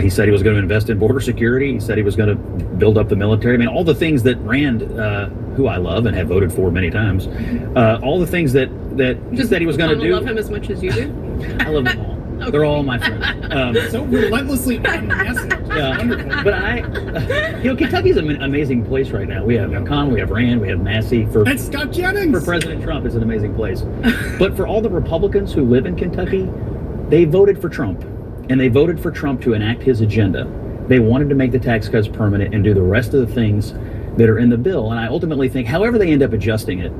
O: He said he was going to invest in border security. He said he was going to build up the military. I mean, all the things that Rand, who I love and have voted for many times, all the things that he said he was going to do.
N: Love him as much as you do?
O: I love them all. Okay. They're all my friends.
P: So relentlessly on the message. Wonderful.
O: But Kentucky's an amazing place right now. We have McConnell, we have Rand, we have Massey.
P: That's Scott Jennings.
O: For President Trump, it's an amazing place. But for all the Republicans who live in Kentucky, they voted for Trump. And they voted for Trump to enact his agenda. They wanted to make the tax cuts permanent and do the rest of the things that are in the bill. And I ultimately think, however they end up adjusting it,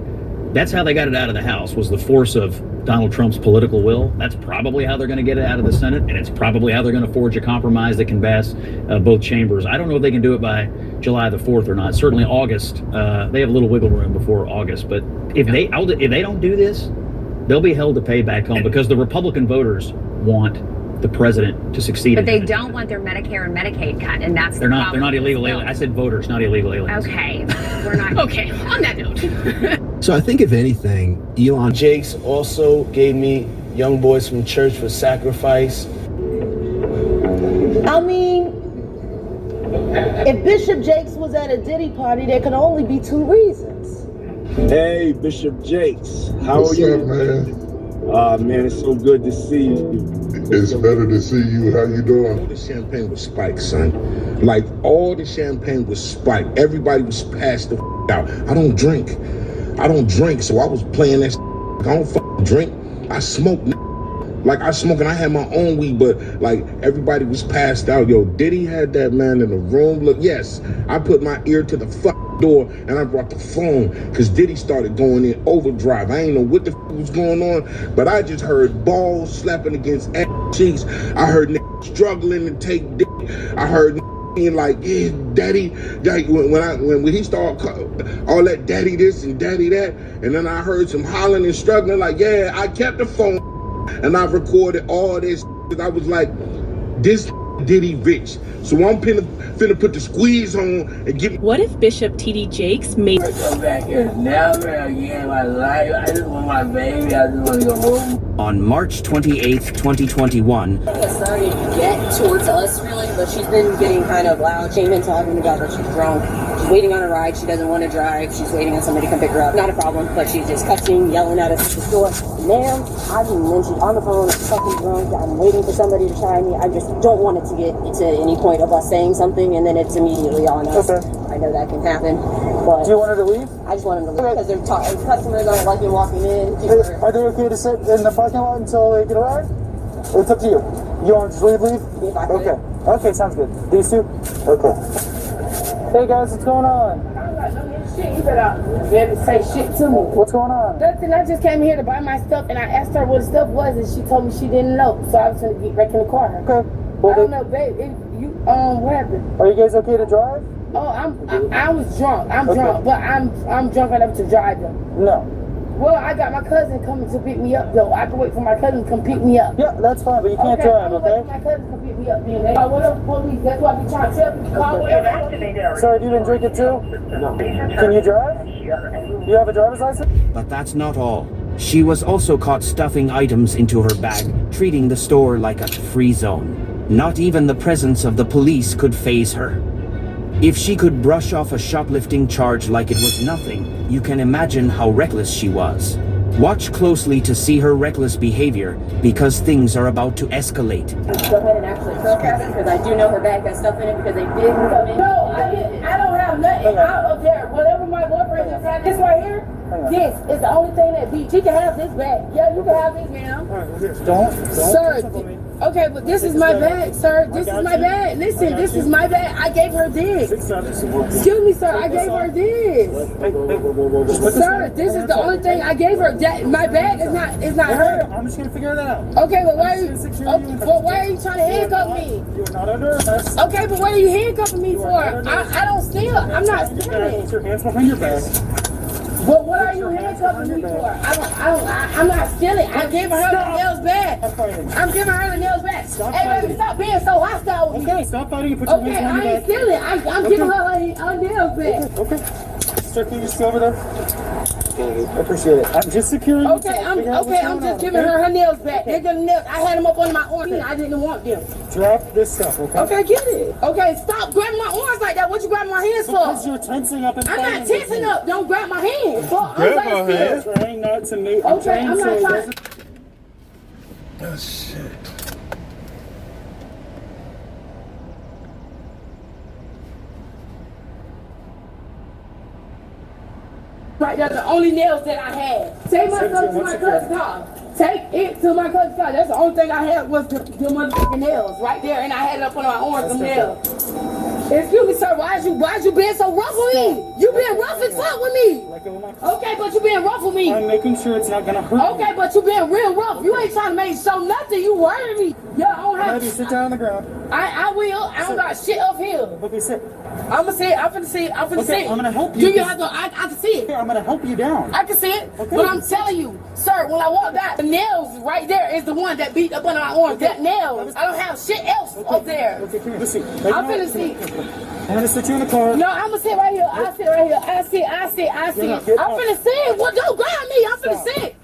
O: that's how they got it out of the House, was the force of Donald Trump's political will. That's probably how they're going to get it out of the Senate, and it's probably how they're going to forge a compromise that can pass both chambers. I don't know if they can do it by July the 4th or not. Certainly August. They have a little wiggle room before August. But if they don't do this, they'll be held to pay back home because the Republican voters want the president to succeed.
Q: But they don't want their Medicare and Medicaid cut, and that's
O: they're not illegal aliens. I said voters, not illegal aliens.
Q: Okay, we're not.
N: Okay, on that note.
M: So I think if anything, Elon
R: Jakes also gave me Young Boys from Church for Sacrifice.
S: I mean, if Bishop Jakes was at a Diddy party, there could only be two reasons. Hey, Bishop Jakes. How are you?
T: What's up, man?
S: Man, it's so good to see you.
T: It's better to see you. How you doing?
S: All the champagne was spiked, son. Like, all the champagne was spiked. Everybody was passed the out. I don't drink, so I was playing that I don't drink. I smoke. Like, I smoke and I had my own weed, but like everybody was passed out. Yo, Diddy had that man in the room. Look, yes, I put my ear to the door and I brought the phone because Diddy started going in overdrive. I ain't know what the was going on, but I just heard balls slapping against ass cheeks. I heard struggling to take dick. I heard being like, yeah, daddy. When he started all that daddy this and daddy that, and then I heard some hollering and struggling like, yeah, I kept the phone and I recorded all this. I was like, this Diddy rich. So I'm finna put the squeeze on and give.
U: What if Bishop T.D. Jakes made?
V: Come back here never again in my life. I just want my baby. I just want to go home.
W: On March 28th, 2021.
X: Has started to get towards us really, but she's been getting kind of loud. Came in talking about that she's drunk. She's waiting on a ride. She doesn't want to drive. She's waiting on somebody to come pick her up. Not a problem, but she's just cussing, yelling at us at the store. Ma'am, I've been mentioned on the phone, fucking drunk. I'm waiting for somebody to try me. I just don't want it to get to any point of us saying something and then it's immediately on us. Okay. I know that can happen, but...
Y: Do you want her to leave?
X: I just want him to leave because customers don't like me walking in.
Y: Are they okay to sit in the parking lot until they get a ride? It's up to you. You want to just leave? Okay. Okay, sounds good. These two? Okay. Hey guys, what's going on?
Z: Shit, you better say shit to me.
Y: What's going on?
Z: Nothing. I just came here to buy my stuff, and I asked her what the stuff was, and she told me she didn't know. So I was gonna get back in the car.
Y: Okay. Well,
Z: I don't know, babe. What happened?
Y: Are you guys okay to drive?
Z: Oh, I was drunk. I'm drunk, but I'm drunk enough to drive them.
Y: No.
Z: Well, I got my cousin coming to pick me up, though. I have to wait for my cousin to come pick me up.
Y: Yeah, that's fine, but you can't drive, okay?
Z: My cousin come pick me up, then. What up, police? That's what I be trying to tell you. Call whatever.
Y: Sorry, you didn't drink it too? No. Can you drive? You have a driver's license?
W: But that's not all. She was also caught stuffing items into her bag, treating the store like a free zone. Not even the presence of the police could faze her. If she could brush off a shoplifting charge like it was nothing, you can imagine how reckless she was. Watch closely to see her reckless behavior, because things are about to escalate.
X: Go ahead and actually protest because I do know her bag has stuff in it because they did come in.
Z: No, I don't have nothing out of there. Whatever my boyfriend just had, this right here, this is the only thing that beat. She can have this bag. Yeah, you can have this, ma'am.
Y: Don't.
Z: Sir, okay, but this is my bag, sir. This is my bag. Listen, this is my bag. I gave her this. Excuse me, sir. I gave her this. Sir, this is the only thing I gave her. That my bag is not her.
Y: I'm just gonna figure that out.
Z: Okay, but why are you trying to handcuff me?
Y: You're not under arrest.
Z: Okay, but what are you handcuffing me for? I don't steal. I'm not stealing.
Y: Put your hands behind your back.
Z: But what are you handcuffing me for? I'm not stealing. I'm giving her the nails back. I'm giving her the nails back. Hey, baby, stop being so hostile with me.
Y: Okay, stop fighting and put your hands behind your back.
Z: Okay, I ain't stealing. I'm giving her her nails back.
Y: Okay. Sir, can you just go over there? I appreciate it. I'm just securing.
Z: Okay, I'm just giving her nails back. They're gonna nails. I had them up on my arm. I didn't want them.
Y: Drop this stuff, okay?
Z: Okay, get it. Okay, stop grabbing my arms like that. What you grabbing my hands for?
Y: Because you're tensing up and
Z: I'm not tensing up. Don't grab my hands.
Y: Grab my hands. Trying not to move.
Z: Okay, I'm not trying.
A: Oh shit.
Z: Right, that's the only nails that I had. Take my stuff to my cousin's car. Take it to my cousin's car. That's the only thing I had was the motherfucking nails right there, and I had it up on my arms, them nails. Excuse me, sir. Why is you being so rough with me? You being rough as fuck with me. Okay, but you being rough with me.
Y: I'm making sure it's not gonna hurt.
Z: Okay, but you being real rough. You ain't trying to make show nothing. You worry me. Yeah, I don't have.
Y: Maybe sit down on the ground.
Z: I will. I don't got shit up here.
Y: Okay, sit.
Z: I'm gonna sit. I'm finna sit. I'm finna sit.
Y: I'm gonna help you.
Z: Do you have to? I can see it.
Y: Here, I'm gonna help you down.
Z: I can see it.
Y: Okay.
Z: But I'm telling you, sir, when I walk back, the nails right there is the one that beat up under my arm. That nails. I don't have shit else up there.
Y: Okay, come here. Let's see.
Z: I'm finna sit.
Y: I'm gonna sit you in the car.
Z: No, I'm gonna sit right here. I sit right here. I sit. I'm finna sit. Well, don't grab me. I'm finna sit.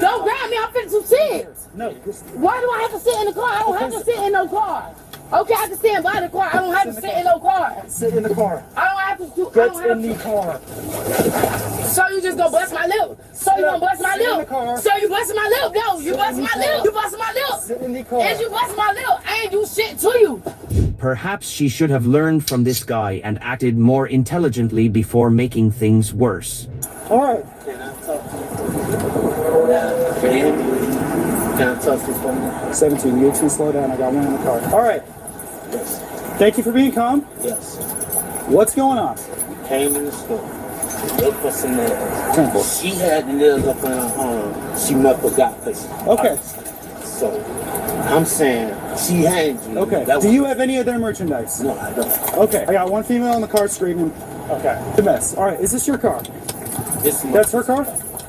Z: Don't grab me. I'm finna sit.
Y: No.
Z: Why do I have to sit in the car? I don't have to sit in no car. Okay, I can stand by the car. I don't have to sit in no car. car.
Y: Sit in the car.
Z: I don't have to do. I
Y: Get
Z: don't have
Y: in the car.
Z: So you just gonna bust my lip? So you gonna bust my
Y: Sit in the
Z: lip?
Y: car.
Z: So you busting my lip? No, you
Y: Sit
Z: busting
Y: in
Z: my
Y: the
Z: lip.
Y: car.
Z: You busting my lip.
Y: Sit in the car.
Z: And you busting my lip. I ain't do shit to you.
W: Perhaps she should have learned from this guy and acted more intelligently before making things worse.
Y: All right.
V: Can I talk to you for a minute?
Y: 17, you two slow down. I got one in the car. All right.
V: Yes.
Y: Thank you for being calm.
V: Yes.
Y: What's going on?
V: We came in the store. Look for some nails. She had the nails up in her arm. She must have got this.
Y: Okay.
V: So, I'm saying she hands you.
Y: Okay. Do you have any of their merchandise?
V: No, I don't.
Y: Okay. I got one female in the car screaming. Okay. The mess. All right. Is this your car? That's her car?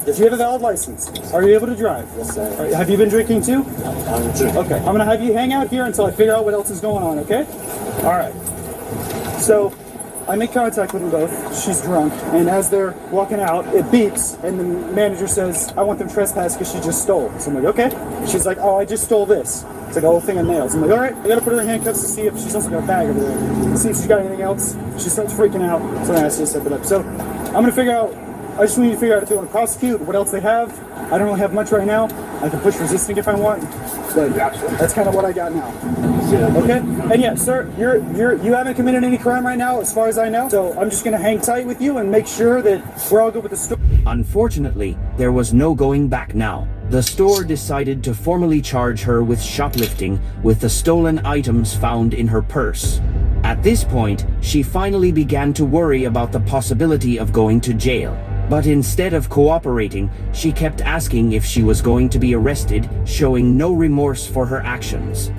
Y: Do you have a valid license? Are you able to drive?
V: Yes, sir.
Y: All right, have you been drinking too?
V: I'm drinking.
Y: Okay. I'm gonna have you hang out here until I figure out what else is going on. Okay? All right. So, I make contact with them both. She's drunk, and as they're walking out, it beeps, and the manager says, "I want them trespassed because she just stole." So I'm like, "Okay." She's like, "Oh, I just stole this." It's like a whole thing of nails. I'm like, "All right." I gotta put her in handcuffs to see if she's also got a bag over there. To see if she's got anything else. She starts freaking out, so I asked her to step it up. So I'm gonna figure out. I just need to figure out if they want to prosecute, what else they have. I don't really have much right now. I can push resisting if I want, but that's kind of what I got now. Okay? And yeah, sir, you haven't committed any crime right now, as far as I know. So I'm just gonna hang tight with you and make sure that we're all good with the story.
W: Unfortunately, there was no going back now. The store decided to formally charge her with shoplifting with the stolen items found in her purse. At this point, she finally began to worry about the possibility of going to jail. But instead of cooperating, she kept asking if she was going to be arrested, showing no remorse for her actions.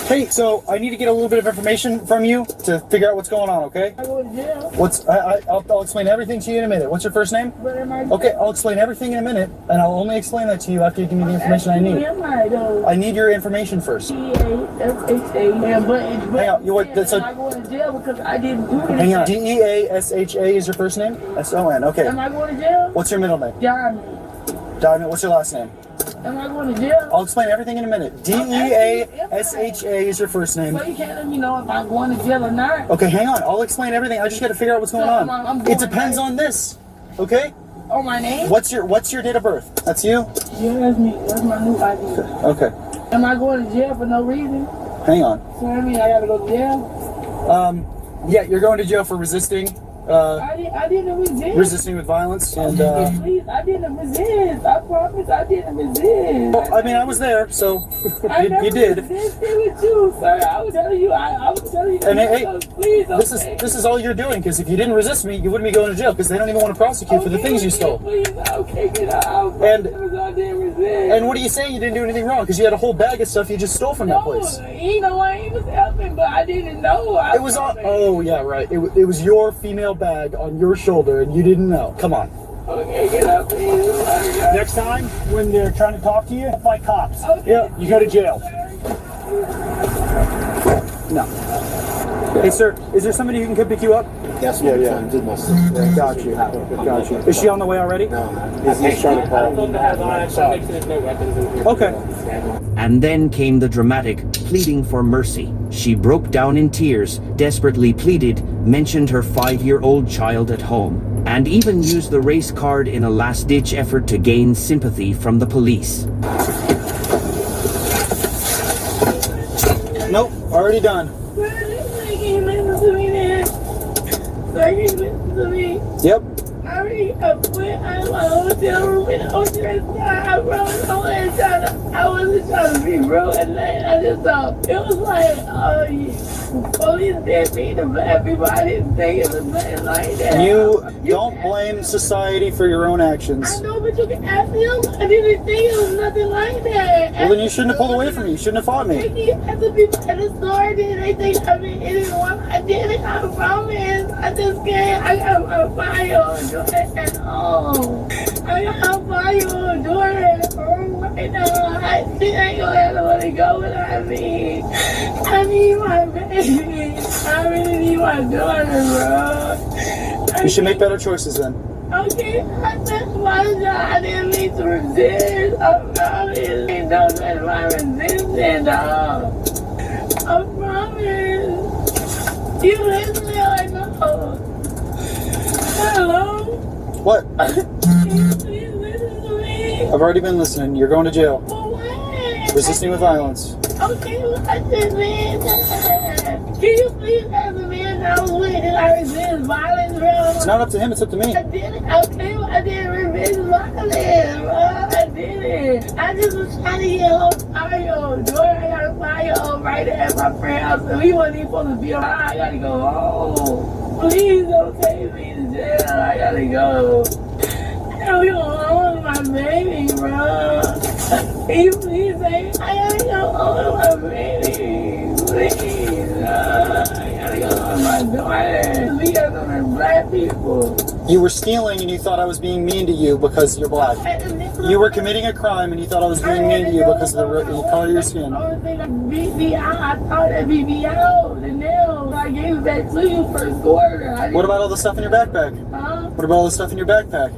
Y: Hey, so I need to get a little bit of information from you to figure out what's going on, okay?
Z: I go to jail.
Y: I'll explain everything to you in a minute. What's your first name?
Z: But am I?
Y: Okay, I'll explain everything in a minute, and I'll only explain that to you after you give me the information I need.
Z: Am I though?
Y: I need your information first.
Z: DEASHA. But
Y: Hang on, you what? That's
Z: am I going to jail because I didn't do anything?
Y: Hang on. DEASHA is your first name? S-O-N. Okay.
Z: Am I going to jail?
Y: What's your middle name?
Z: Diamond.
Y: Diamond. What's your last name?
Z: Am I going to jail?
Y: I'll explain everything in a minute. DEASHA is your first name.
Z: So you can't let me know if I'm going to jail or not.
Y: Okay, hang on. I'll explain everything. I just got to figure out what's going on. It depends on this. Okay?
Z: Oh, my name?
Y: What's your date of birth? That's you?
Z: Yeah, that's me. That's my new ID.
Y: Okay.
Z: Am I going to jail for no reason?
Y: Hang on.
Z: So I mean I gotta go to jail?
Y: Yeah, you're going to jail for resisting.
Z: I didn't resist.
Y: Resisting with violence and
Z: Please, I didn't resist. I promise I didn't resist.
Y: well, I mean, I was there, so
Z: I
Y: you
Z: never
Y: did.
Z: resisted with you, sir. I was telling you. I was telling you.
Y: And hey,
Z: please,
Y: this is all you're doing, because if you didn't resist me, you wouldn't be going to jail, because they don't even want to prosecute for the things you stole.
Z: Please, okay, get out.
Y: And
Z: I didn't resist.
Y: and what are you saying? You didn't do anything wrong, because you had a whole bag of stuff you just stole from that place.
Z: You know, I was helping, but I didn't know.
Y: It was on. Oh yeah, right. It was your female bag on your shoulder, and you didn't know. Come on.
Z: Okay, get up, please.
Y: Next time when they're trying to talk to you, fight cops.
Z: Okay.
Y: Yeah, you go to jail. No. Hey, sir, is there somebody who can come pick you up?
V: That's
Y: Yeah,
V: what
Y: yeah.
V: I'm trying to do, my sister.
Y: Got you. Got you. Is she on the way already?
V: No, he's trying to call.
Y: Okay.
W: And then came the dramatic pleading for mercy. She broke down in tears, desperately pleaded, mentioned her 5-year-old child at home, and even used the race card in a last-ditch effort to gain sympathy from the police.
Y: Nope, already done.
Z: Listen to me.
Y: Yep.
Z: I already went out of my hotel room in the ocean. I wasn't trying to be real, and I just thought it was like, police did me to everybody thinking something like that.
Y: You don't blame society for your own actions.
Z: I know, but you can ask him. I didn't think it was nothing like that.
Y: Well, then you shouldn't have pulled away from me. You shouldn't have fought me.
Z: As the people at the store did, they think I mean anyone. I did it. I promise. I just can't. I got a fire on Jordan at home. I got a fire on Jordan at home right now. I ain't gonna have nobody go without me. I need my baby. I really need my daughter, bro.
Y: You should make better choices then.
Z: Okay, that's my job. I didn't mean to resist. I promise. Don't let my resistance off. I promise. You listen to me like no. Hello?
Y: What?
Z: Please listen to me.
Y: I've already been listening. You're going to jail.
Z: For what?
Y: Resisting with violence.
Z: Okay, well, I just mean that. Can you please ask the man I was with and I resist violence, bro?
Y: It's not up to him, it's up to me.
Z: I did it. Okay, well, I didn't resist violence, bro. I did it. I just was trying to get home. I got a 5-year-old right there at my friend's house, and we wasn't even supposed to be around. I gotta go home. Please don't take me to jail. I gotta go. I gotta go home with my baby, bro. Can you please say, I gotta go home with my baby. Please, I gotta go home with my daughter. We got some black people.
Y: You were stealing and you thought I was being mean to you because you're black. You were committing a crime and you thought I was being mean to you because of the color of your skin.
Z: Beat me out. I thought that beat me out. The nails. I gave it back to you first quarter.
Y: What about all the stuff in your backpack?
Z: Huh?
Y: What about all the stuff in your backpack?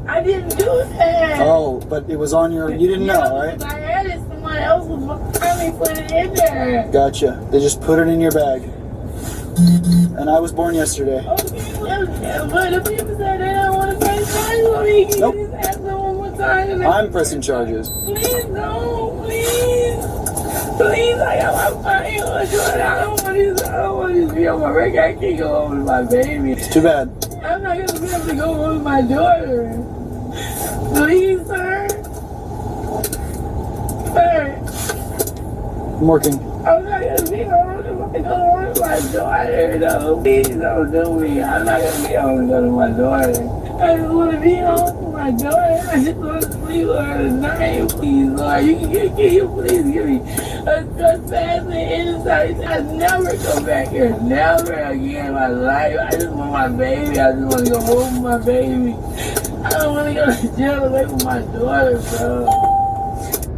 Z: I didn't do that.
Y: Oh, but it was on your, you didn't know, right?
Z: I had it. Someone else was behind me put it in there.
Y: Gotcha. They just put it in your bag. And I was born yesterday.
Z: Okay, but if people say they don't want to press charges on me, can you just ask them one more time?
Y: I'm pressing charges.
Z: Please, no, please. Please, I got my money on Jordan. I don't want this to be on my record. I can't go home with my baby.
Y: It's too bad.
Z: I'm not going to be able to go home with my daughter. Please, sir. Sir.
Y: I'm working.
Z: I'm not going to be home with my daughter, though. Please don't do me. I'm not going to be home to go to my daughter. I just want to be home with my daughter. I just want to sleep with her tonight. Please, Lord, can you please give me a trespassing insight? I never come back here. Never again in my life. I just want my baby. I just want to go home with my baby. I don't want to go to jail away from my daughter, bro.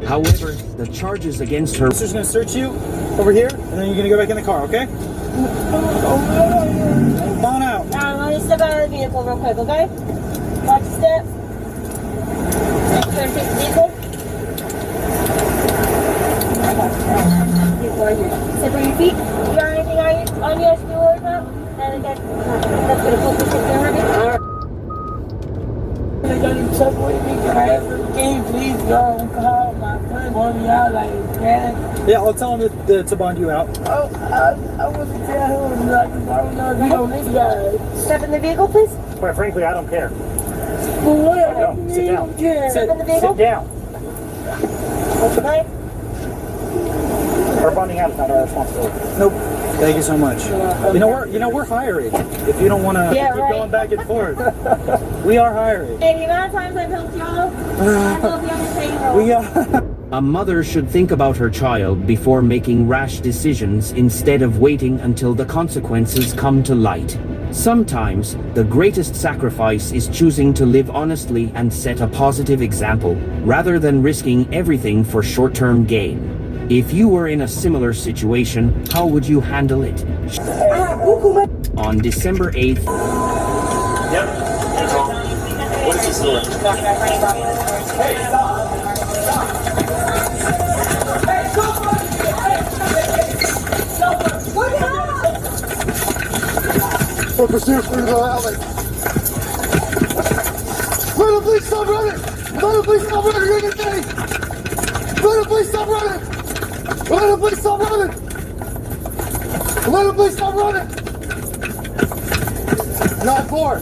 W: However, the charges against her...
Y: Officer's going to search you over here, and then you're going to go back in the car, okay? Come on out.
X: Let me step out of the vehicle real quick, okay? Watch your step. Turn to the vehicle. Separate your feet. You got anything on you I should be worried about? That's going to focus your camera.
Z: They gonna separate me, guys. Can you please go and call my friend on me out like that?
Y: Yeah, I'll tell him to bond you out.
Z: Oh, I want to tell him, like, I don't know if you know this guy.
X: Step in the vehicle, please.
Y: Quite frankly, I don't care.
Z: For what?
Y: No, sit down.
X: Step in the vehicle.
Y: Sit down.
X: Okay.
Y: Our bonding out is not our responsibility. Nope. Thank you so much. You know we're hiring. If you don't want to keep going back and forth, we are hiring.
X: Hey, the amount of times I've helped y'all, I will be on the payroll.
Y: We are.
W: A mother should think about her child before making rash decisions instead of waiting until the consequences come to light. Sometimes, the greatest sacrifice is choosing to live honestly and set a positive example, rather than risking everything for short-term gain. If you were in a similar situation, how would you handle it? On December 8th...
C: Yep. What is this doing?
T: For pursuit through the alley. Let him please stop running! Let him please stop running! You're gonna get me! Let him please stop running! Let him please stop running! Let him please stop running! 9-4.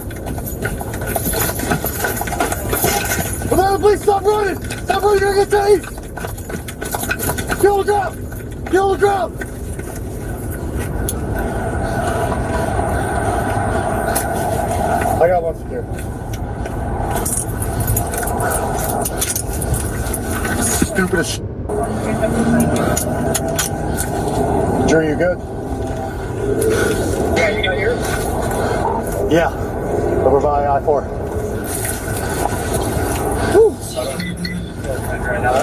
T: Let him please stop running! Stop running! You're gonna get tased! Kill the ground! Kill the ground! I got one from here. Stupid as shit. Jerry, you good?
Y: Yeah, you got yours?
T: Yeah. Over by I-4. Woo!
Y: Right now.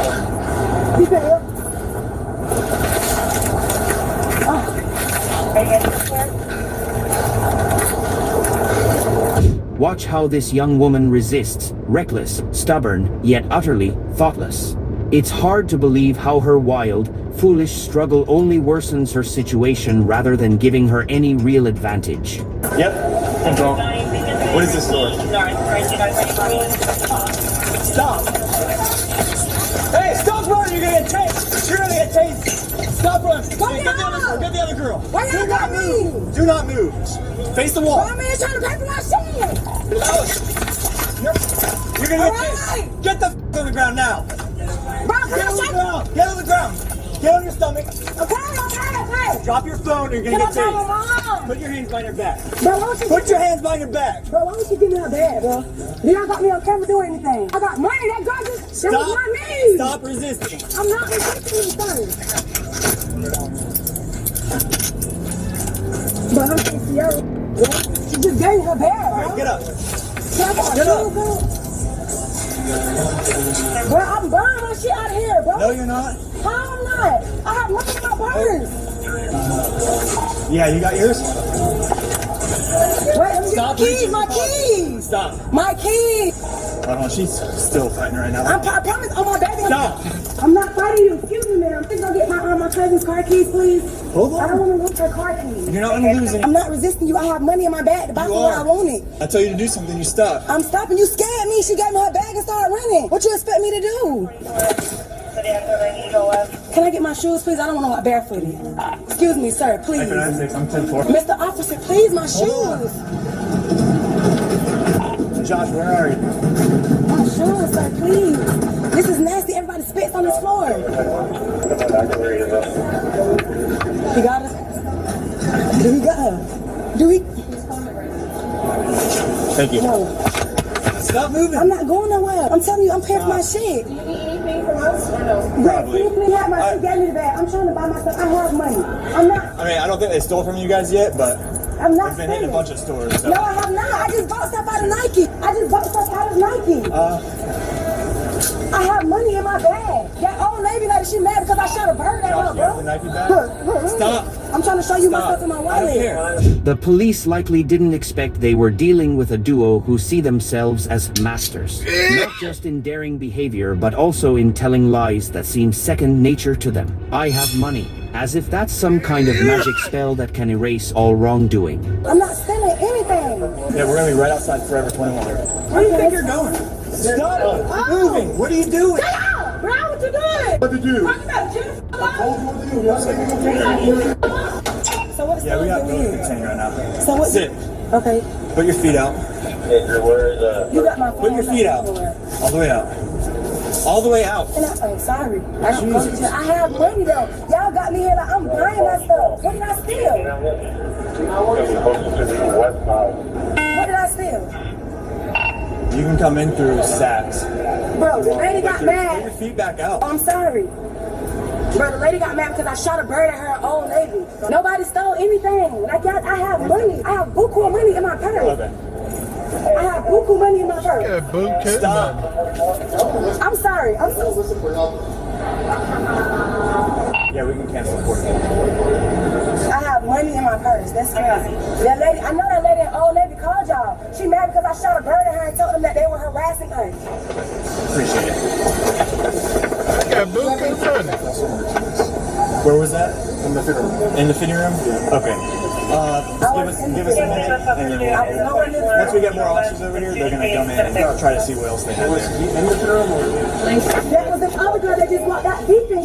X: You good?
W: Watch how this young woman resists, reckless, stubborn, yet utterly thoughtless. It's hard to believe how her wild, foolish struggle only worsens her situation rather than giving her any real advantage.
C: Yep. Control. What is this store?
D: Stop! Hey, stop running! You're gonna get tased! You're gonna get tased! Stop running! Get the other girl!
Z: Why y'all got me?
D: Do not move! Face the wall!
Z: My man trying to pay for my shit!
D: You're gonna get tased! Get the f on the ground now!
Z: Bro,
D: get on the ground! Get on the ground! Get on your stomach!
Z: Okay.
D: Drop your phone or you're gonna
Z: Can
D: get
Z: I tell my
D: tased!
Z: mom?
D: Put your hands behind your back!
Z: Bro, why don't you
D: Put your hands behind your back!
Z: Bro, why don't you give me her bag, bro? You don't got me on camera doing anything. I got money, that girl just, that was not me!
D: Stop resisting!
Z: I'm not resisting anything. But I'm saying Sierra, she just gave me her bag, bro.
D: Alright, get up!
Z: Get up! Bro, I'm buying my shit out of here, bro.
D: No, you're not.
Z: How I'm not? I have money in my purse.
D: Yeah, you got yours?
Z: Wait, let me
D: Stop
Z: get my keys,
D: Stop. my keys!
Z: My keys.
D: Hold on, she's still fighting right now.
Z: I promise, oh my baby.
D: Stop.
Z: I'm not fighting you. Excuse me, ma'am. Please go get my cousin's car keys, please.
D: Hold on.
Z: I don't want to lose her car keys.
D: You're not gonna lose it.
Z: I'm not resisting you. I have money in my bag to buy
D: You
Z: what
D: are.
Z: I wanted.
D: I tell you to do something, you stop.
Z: I'm stopping. You scared me. She gave me her bag and started running. What you expect me to do? Can I get my shoes, please? I don't want to walk barefooted. Excuse me, sir, please.
D: I'm 10-4.
Z: Mr. Officer, please, my shoes.
D: Josh, where are you?
Z: My shoes, sir, please. This is nasty. Everybody spits on this floor. He got her? Do he got her? Do he?
D: Thank you.
Z: No.
D: Stop moving.
Z: I'm not going nowhere. I'm telling you, I'm paying for my shit.
D: Probably.
Z: Yes, have my shit, gave me the bag. I'm trying to buy myself. I have money. I'm not.
D: I mean, I don't think they stole from you guys yet, but
Z: I'm not
D: we've been hitting a bunch of stores. So.
Z: No, I have not. I just bought stuff out of Nike. I just bought stuff out of Nike. I have money in my bag. That old Navy lady, she mad because I shot a bird at her, bro.
D: The Nike bag?
Z: Look.
D: Stop.
Z: I'm trying to show you my stuff in my wallet.
W: The police likely didn't expect they were dealing with a duo who see themselves as masters, not just in daring behavior, but also in telling lies that seem second nature to them. I have money, as if that's some kind of magic spell that can erase all wrongdoing.
Z: I'm not stealing anything.
D: Yeah, we're gonna be right outside Forever 21. Where do you think you're going? Stop moving. What are you doing?
Z: Get out! Bro, what you doing?
D: What to do?
Z: What you got, So what's
D: Yeah, we got
Z: going
D: really
Z: on
D: good thing right now.
Z: So what?
D: Sit.
Z: Okay.
D: Put your feet out.
Z: You got my phone.
D: Put your feet out. All the way out. All the way out.
Z: And I'm sorry. I have money though. Y'all got me here like I'm buying my stuff. What did I steal? What did I steal?
D: You can come in through Saks.
Z: Bro, the lady got
D: Put
Z: mad.
D: your feet back out.
Z: I'm sorry. Bro, the lady got mad because I shot a bird at her Old Navy. Nobody stole anything. Like, I have money. I have buku money in my purse.
D: Okay.
Z: I have buku money in my purse.
D: Stop.
Z: I'm sorry. I'm so
D: Yeah, we can cancel the court.
Z: I have money in my purse. That's crazy. That lady, I know that lady in Old Navy called y'all. She mad because I shot a bird at her and told them that they were harassing us.
D: Appreciate it.
A: I got buku money.
D: Where was that? In the fitting room. In the fitting room? Yeah. Okay. Give us a minute, and then once we get more officers over here, they're gonna come in and try to see what else they have there. In the fitting room or?
Z: That was the other girl that just walked out deep and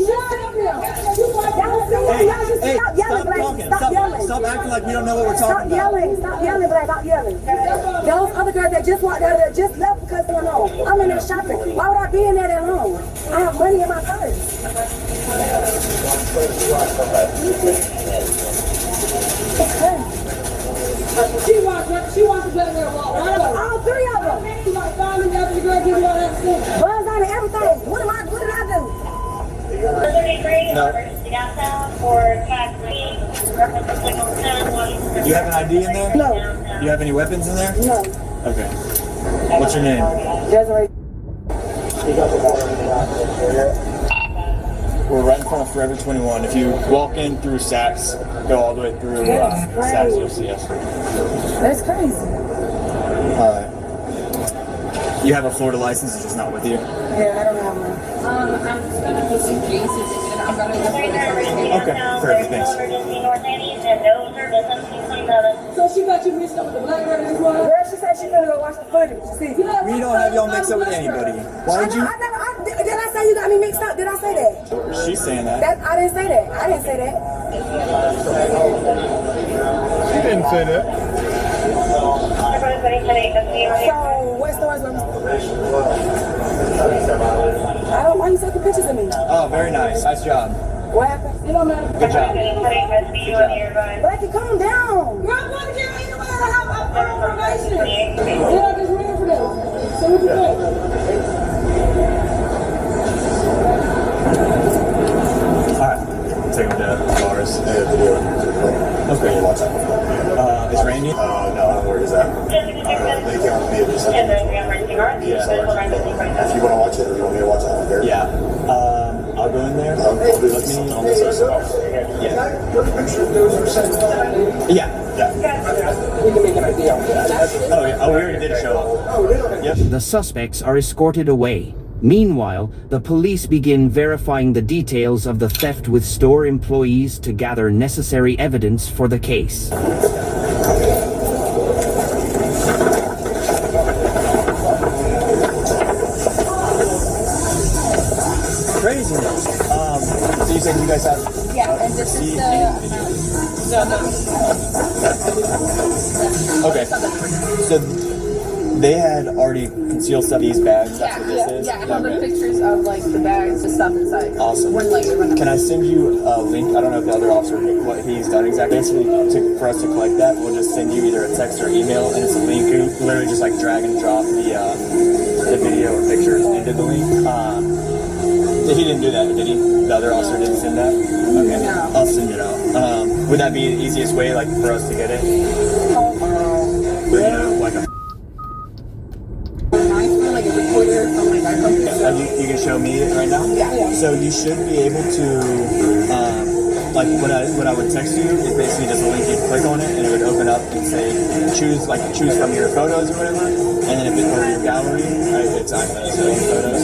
D: Hey, stop talking. Stop acting like we don't know what we're talking about.
Z: Stop yelling, Black. Stop yelling. Those other girls that just walked out there just left because they're home. I'm in there shopping. Why would I be in there that long? I have money in my purse. She wants to let her walk. All three of them. She like find me after the girl give you all that stuff. Bugs on and everything. What did I do?
D: No. Do you have an ID in there?
Z: No.
D: Do you have any weapons in there?
Z: No.
D: Okay. What's your name?
Z: Desiree.
D: We're right in front of Forever 21. If you walk in through Saks, go all the way through Saks, you'll see us.
Z: That's crazy.
D: Alright. You have a Florida license, it's just not with you.
Z: Yeah, I don't have one.
E: I'm just gonna put some cases in.
D: Okay, perfect, thanks.
Z: So she got you mixed up with the black girl as well? Girl, she said she gonna go watch the footage. See,
D: We don't have y'all mixed up with anybody. Why would you?
Z: Did I say you got me mixed up? Did I say that?
D: She's saying that.
Z: I didn't say that. I didn't say that.
A: She didn't say that.
Z: So, what stories were I don't. Why you taking pictures of me?
D: Oh, very nice. Nice job.
Z: What happened? It don't matter.
D: Good job.
Z: But calm down. Girl, I'm going to get anywhere to have information. Yeah, I just ran for them. So what you think?
D: Alright, take him to bars. Okay. Is Randy?
B: No, where is that? They came on me. If you want to watch it, or you want me to watch it on there?
D: Yeah. I'll go in there.
B: I'll do this on this side.
D: Yeah. Oh, yeah. Oh, we already did a show. Yep.
W: The suspects are escorted away. Meanwhile, the police begin verifying the details of the theft with store employees to gather necessary evidence for the case.
D: Craziness. So you said you guys have...
Z: Yeah, and this is
D: Okay. So they had already concealed stuff in these bags. That's what this is?
Z: I have the pictures of like the bags, the stuff inside.
D: Awesome. Can I send you a link? I don't know if the other officer, what he's done exactly. Basically, for us to collect that, we'll just send you either a text or email, and it's a link. You literally just like drag and drop the video or pictures into the link. He didn't do that, did he? The other officer didn't send that? Okay, I'll send it out. Would that be the easiest way, like, for us to get it? Like a... You can show me it right now? Yeah. So you should be able to, like what I would text you is basically just a link. You click on it and it would open up and say choose from your photos or whatever. And then if it's or your gallery, it's iPhone photos,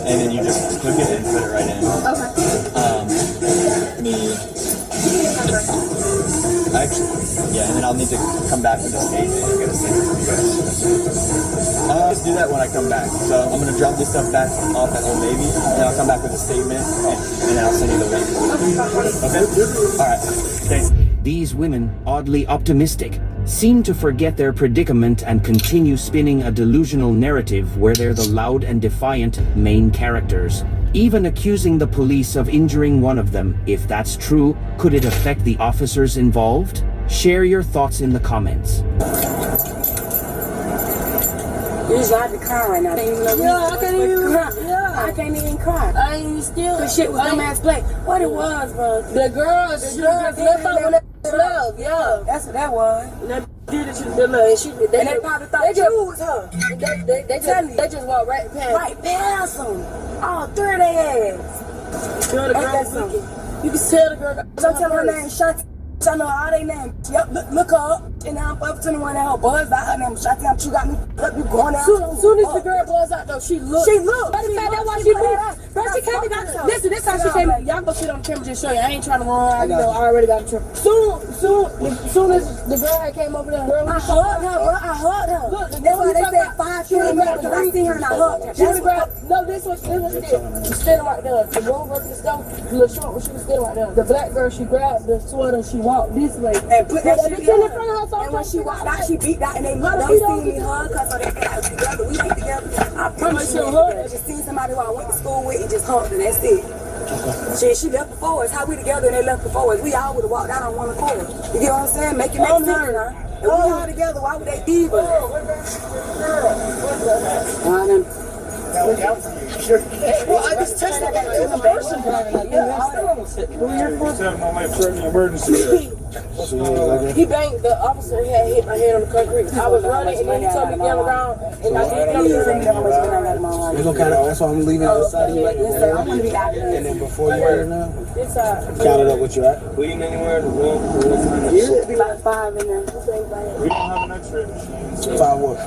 D: and then you just click it and put it right in. And then I'll need to come back with a statement and get a statement from you guys. I'll just do that when I come back. So I'm gonna drop this stuff back off at Old Navy, and I'll come back with a statement, and then I'll send you the link. Okay? All right. Thanks.
W: These women, oddly optimistic, seem to forget their predicament and continue spinning a delusional narrative where they're the loud and defiant main characters, even accusing the police of injuring one of them. If that's true, could it affect the officers involved? Share your thoughts in the comments.
Z: You just drive the car right now. I can't even cry. I can't even cry. I ain't still. The shit was dumbass play. What it was, bro? The girl left out when they love. Yeah, that's what that was. They did it. They probably thought you was her. They just walked right past them. All three of their ass. Girl, the girl. You can tell the girl. Don't tell her name. Shut. I know all they names. Yep, look her up. And I'm up to the one that her buzz out. Her name Shotty. You got me up. You going out. Soon as the girl buzz out, though, she looked. That's why she did that. Bro, she came back. Listen, this how she came back. Y'all go sit on the camera, just show you. I ain't trying to run. I already got the camera. Soon as the girl had came over there, I hugged her, bro. I hugged her. Look, that's why they said 5 minutes. I seen her and I hugged her. No, this was it. She's standing right there. The girl versus the stuff. The short one, she was standing right there. The black girl, she grabbed the sweater. She walked this way and put that shit in front of her. And when she walked out, she beat that, and they don't see me hug her, so they think I was together. We be together. I promise you, I just seen somebody who I went to school with and just hugged, and that's it. She left before us. How we together and they left before us. We all would have walked out on one accord. You get what I'm saying? Make it make sense, huh? And we all together. Why would they leave us? Well, I just texted that to the person. He banged the officer. He had hit my head on the concrete. I was running, and then he told me to get on the ground, and I did
R: That's why I'm leaving outside of you right now. And then before you right now, counted up what you at.
V: We ain't anywhere to walk.
Z: It'd be like 5 in there.
Y: We don't have an X-ray machine.
R: 5 what?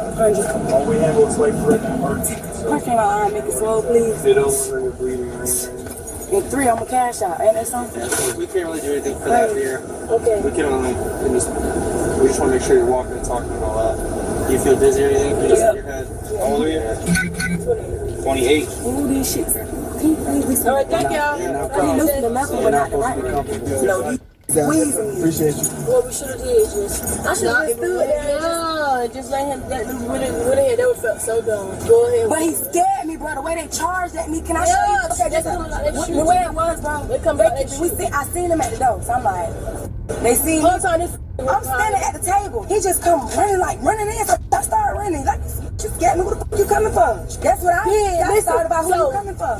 Y: All we have is like red and marks.
Z: Pushing my arm, make it slow, please.
V: They don't want to bleeding or anything.
R: And 3, I'm gonna cash out. Ain't that something?
C: Yeah, so we can't really do anything for that here.
R: Okay.
C: We can only, we just want to make sure you're walking and talking and all that. Do you feel dizzy or anything? You just in your head. How old are you? 28.
R: Ooh, these shits. All right, thank y'all. I'm losing the mouth, but not the right. No,
Y: Appreciate you.
R: What we should have did just, I should have just stood there and just let him with it. That would felt so dumb. Go ahead. But he scared me, bro. The way they charged at me, can I show you? Okay, that's the way it was, bro. They come back. I seen him at the door, so I'm like, they see me. I'm standing at the table. He just come running in. So I started running. Like, you scared me. What the fuck you coming for? That's what I thought about who you coming for.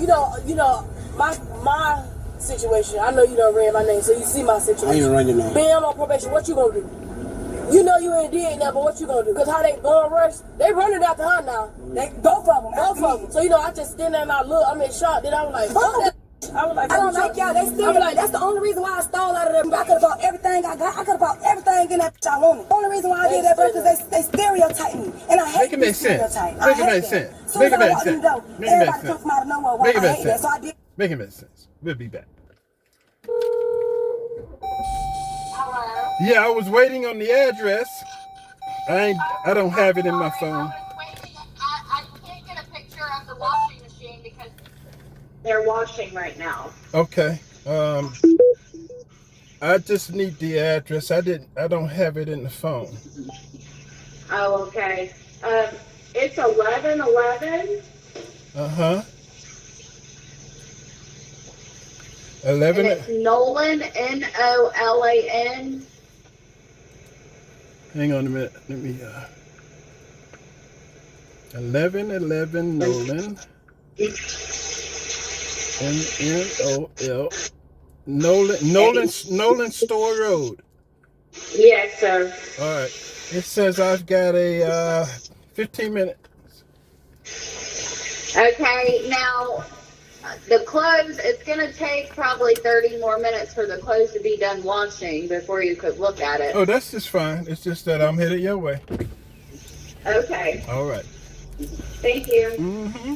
R: You know, my situation. I know you don't read my name, so you see my situation.
Y: I ain't run your name.
R: Bam, on probation. What you gonna do? You know you ain't did nothing, but what you gonna do? Cause how they going rush? They running after her now. They both of them. So you know, I just stand there and I look. I'm in shock. Then I was like, fuck that. I was like, I don't like y'all. They still like, that's the only reason why I stole out of them. I could have bought everything I got. I could have bought everything in that bitch I wanted. The only reason why I did that, bro, because they stereotype me. And I hate
A: Make it make sense. Make it make sense. Make it make sense.
R: Everybody come from out of nowhere.
A: Make it
R: I
A: make
R: hate that.
A: sense.
R: So I did.
A: Make it make sense. We'll be back. Yeah, I was waiting on the address. I don't have it in my phone.
Q: I can't get a picture of the washing machine because they're washing right now.
A: Okay. I just need the address. I don't have it in the phone.
Q: Oh, okay. It's 1111.
A: 11.
Q: And it's Nolan, Nolan.
A: Hang on a minute. Let me 1111 Nolan. NOL. Nolan Store Road.
Q: Yes, sir.
A: All right. It says I've got a 15 minutes.
Q: Okay, now the clothes, it's going to take probably 30 more minutes for the clothes to be done washing before you could look at it.
A: Oh, that's just fine. It's just that I'm headed your way.
Q: Okay.
A: All right.
Q: Thank you.
A: Mm-hmm.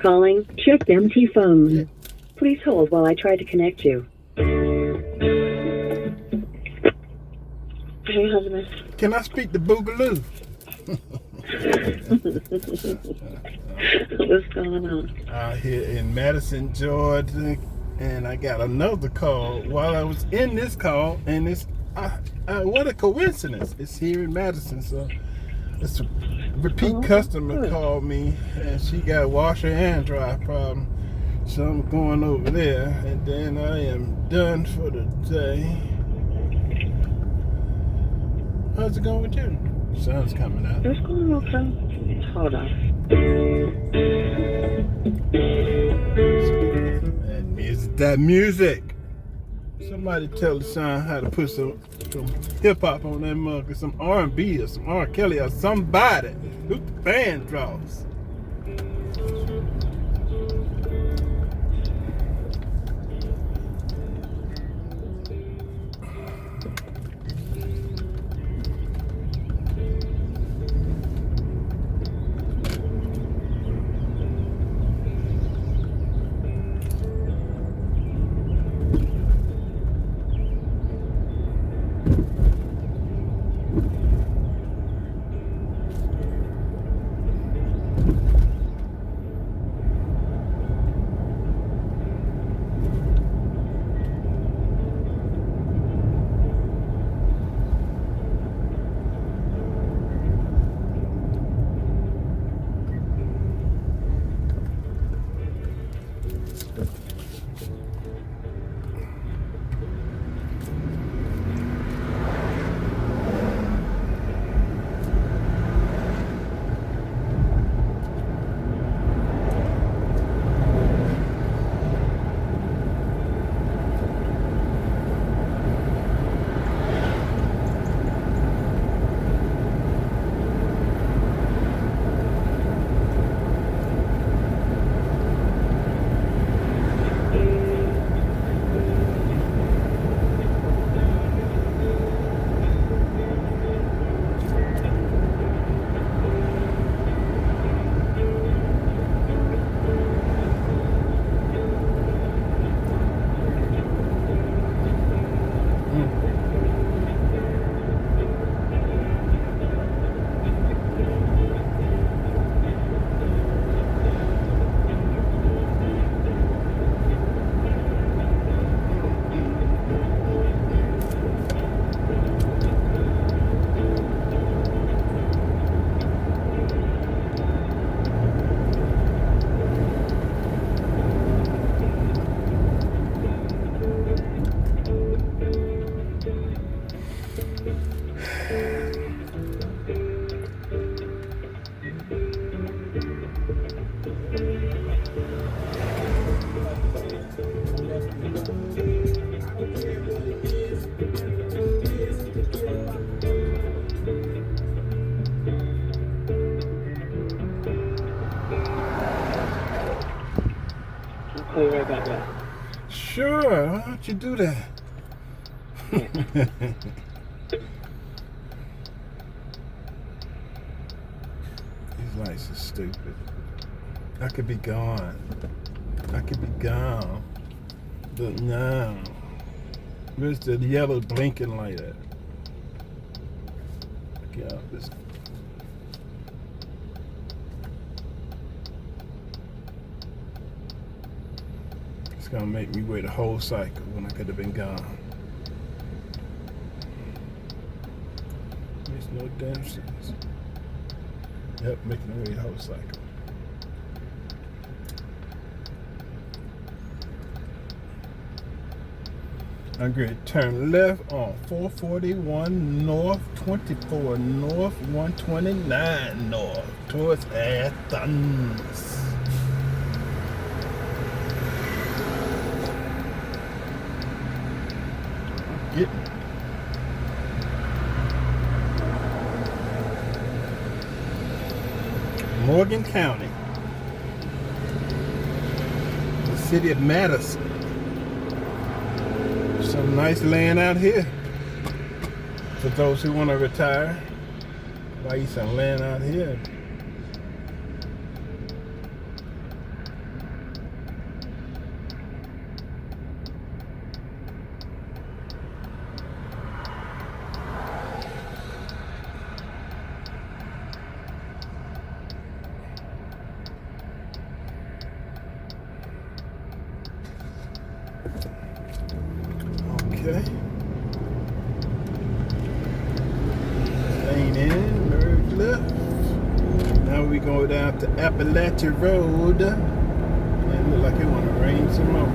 E: Calling chipped empty phone. Please hold while I try to connect you. Hey, husband.
A: Can I speak to Boogaloo?
E: What's going on?
A: Out here in Madison, Georgia, and I got another call while I was in this call, and it's what a coincidence! It's here in Madison, so it's a repeat customer called me, and she got washer and dryer problem, so I'm going over there, and then I am done for the day. How's it going with you? Sun's coming out.
E: It's going okay. Hold on.
A: That music. Somebody tell the son how to put some hip hop on that mug, or some R&B, or some R. Kelly, or somebody. Who the band draws.
V: Play right back up.
A: Sure, why don't you do that? These lights are stupid. I could be gone. I could be gone. But no. Where's the yellow blinking light at? Get out this. It's gonna make me wait a whole cycle when I could have been gone. There's no damn sense. Yep, making me wait a whole cycle. I'm going to turn left on 441 north, 24 north, 129 north, towards Athens. Get Morgan County, the city of Madison. Some nice land out here for those who want to retire. Buy you some land out here. Okay. Lane in, merge left. Now we go down to Appalachia Road. And it look like it want to rain some more.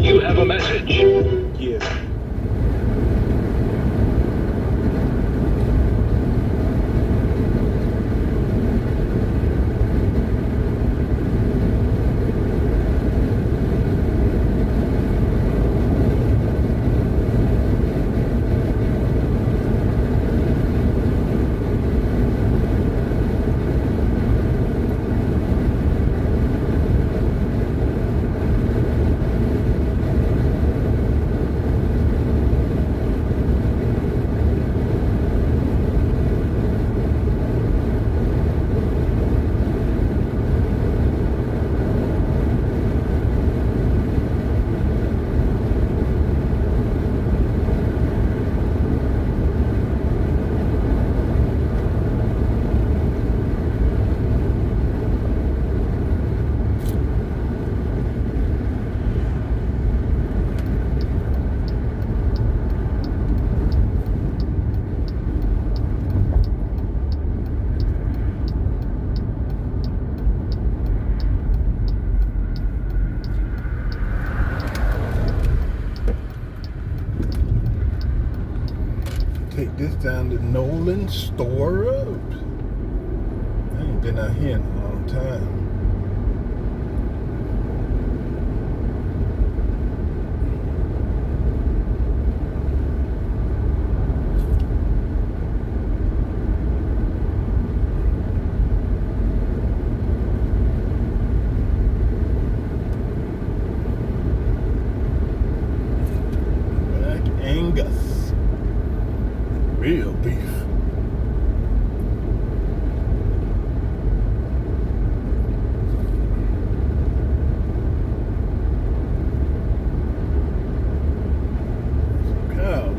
F: You have a message.
D: Yeah.
A: Take this down to Nolan Store Road. I ain't been out here in a long time. Black Angus. Real beef. Cow,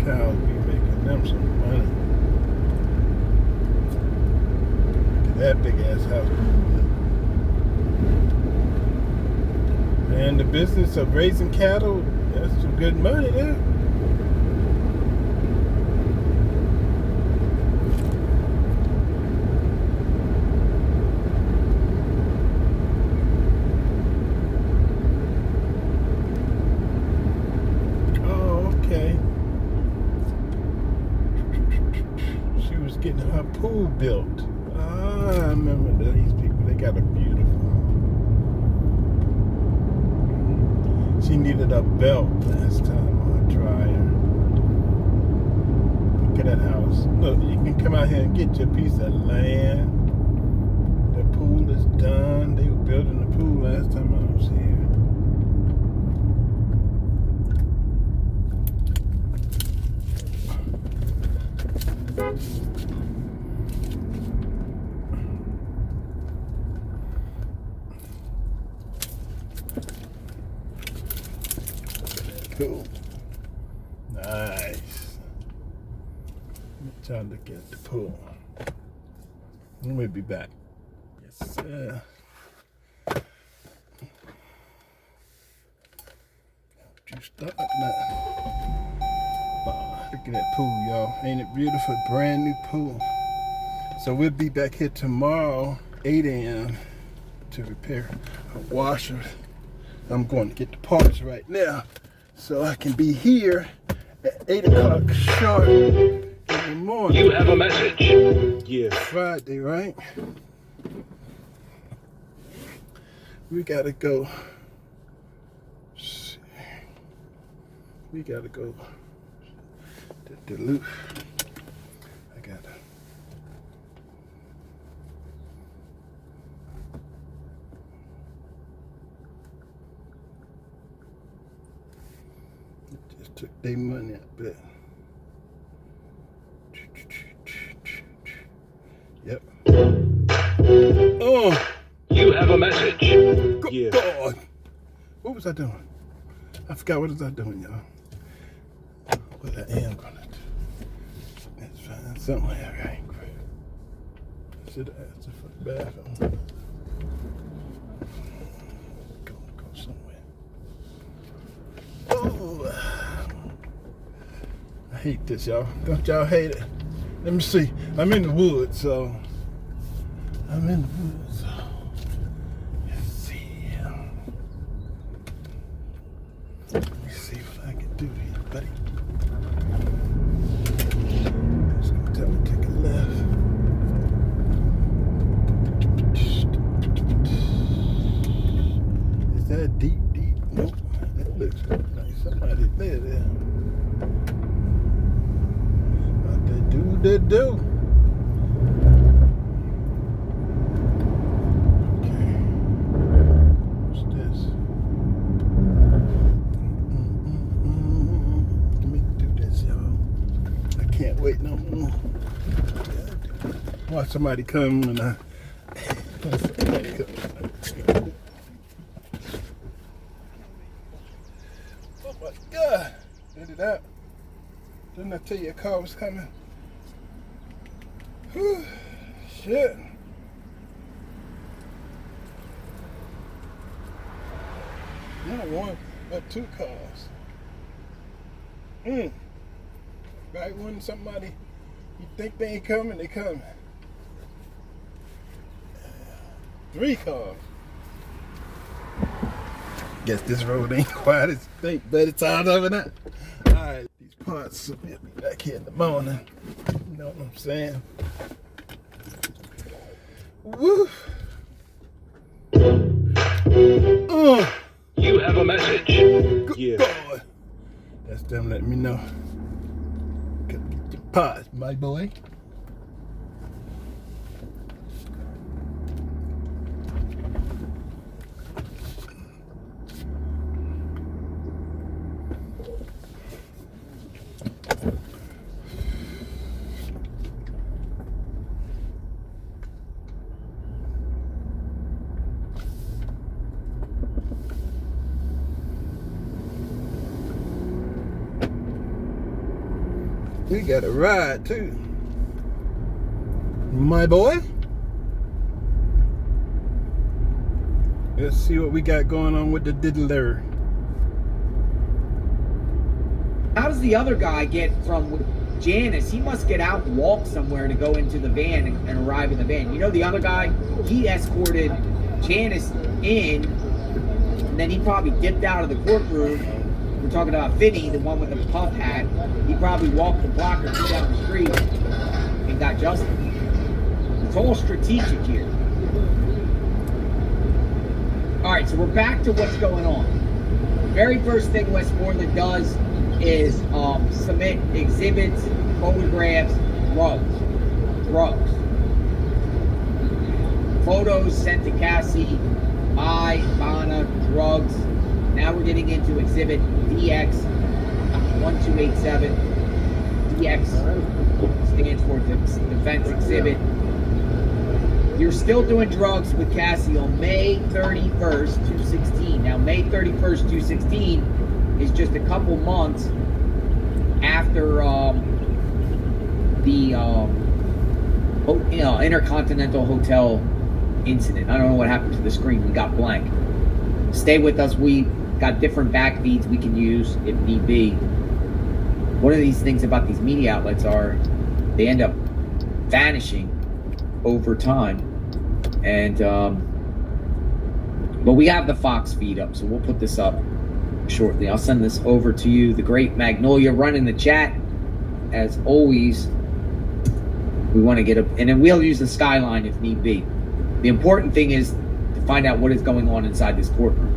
A: cows be making them some money. Look at that big ass house. And the business of raising cattle, that's some good money there. Oh, okay. She was getting her pool built. Ah, I remember these people. They got a beautiful home. She needed a belt last time on her dryer. Look at that house. Look, you can come out here and get your piece of land. The pool is done. They were building the pool last time I was here. Cool. Nice. Let's try to look at the pool. We'll be back. Yes, sir. you start now. Look at that pool, y'all. Ain't it beautiful? Brand new pool. So we'll be back here tomorrow, 8 a.m. to repair a washer. I'm going to get the parts right now so I can be here at 8 o'clock sharp in the morning.
F: You have a message.
A: Yeah, Friday, right? We gotta go. We gotta go to Duluth. I gotta. Just took their money, I bet. Yep. Oh!
F: You have a message.
A: Good God. What was I doing? I forgot what was I doing, y'all. What I am gonna do. Let's find somewhere right quick. Should have asked her for the bathroom. Go somewhere. Oh, I hate this, y'all. Don't y'all hate it? Let me see. I'm in the woods, so I'm in the woods. Let's see. Let me see what I can do here, buddy. Just gonna tell me to take a left. Is that deep? Nope. That looks like somebody there. What they do? Okay. What's this? Let me do this, y'all. I can't wait no more. Watch somebody come when I. Oh my God! Did it out. Didn't I tell you a car was coming? Whew, shit. Not one, but 2 cars. Right when somebody, you think they ain't coming, they coming. 3 cars. Guess this road ain't quiet as you think, but it's all over now. Alright, these parts will be back here in the morning. You know what I'm saying? Woo!
F: You have a message.
A: Good God. That's them letting me know. Gotta get your parts, my boy. We got a ride too, my boy. Let's see what we got going on with the diddler.
G: How does the other guy get from Janice? He must get out and walk somewhere to go into the van and arrive in the van. You know, the other guy, he escorted Janice in, and then he probably dipped out of the courtroom. We're talking about Vinny, the one with the puff hat. He probably walked the block or 2 down the street and got justice. It's all strategic here. All right, so we're back to what's going on. Very first thing Westmoreland does is submit exhibits, photographs, drugs. Photos sent to Cassie, Ivana, drugs. Now we're getting into exhibit DX1287. DX stands for Defense Exhibit. You're still doing drugs with Cassie on May 31st, 2016. Now, May 31st, 2016 is just a couple months after the Intercontinental Hotel incident. I don't know what happened to the screen. We got blank. Stay with us. We got different back feeds we can use if need be. One of these things about these media outlets are they end up vanishing over time. And but we have the Fox feed up, so we'll put this up shortly. I'll send this over to you. The great Magnolia running the chat as always. We want to get up, and then we'll use the Skyline if need be. The important thing is to find out what is going on inside this courtroom.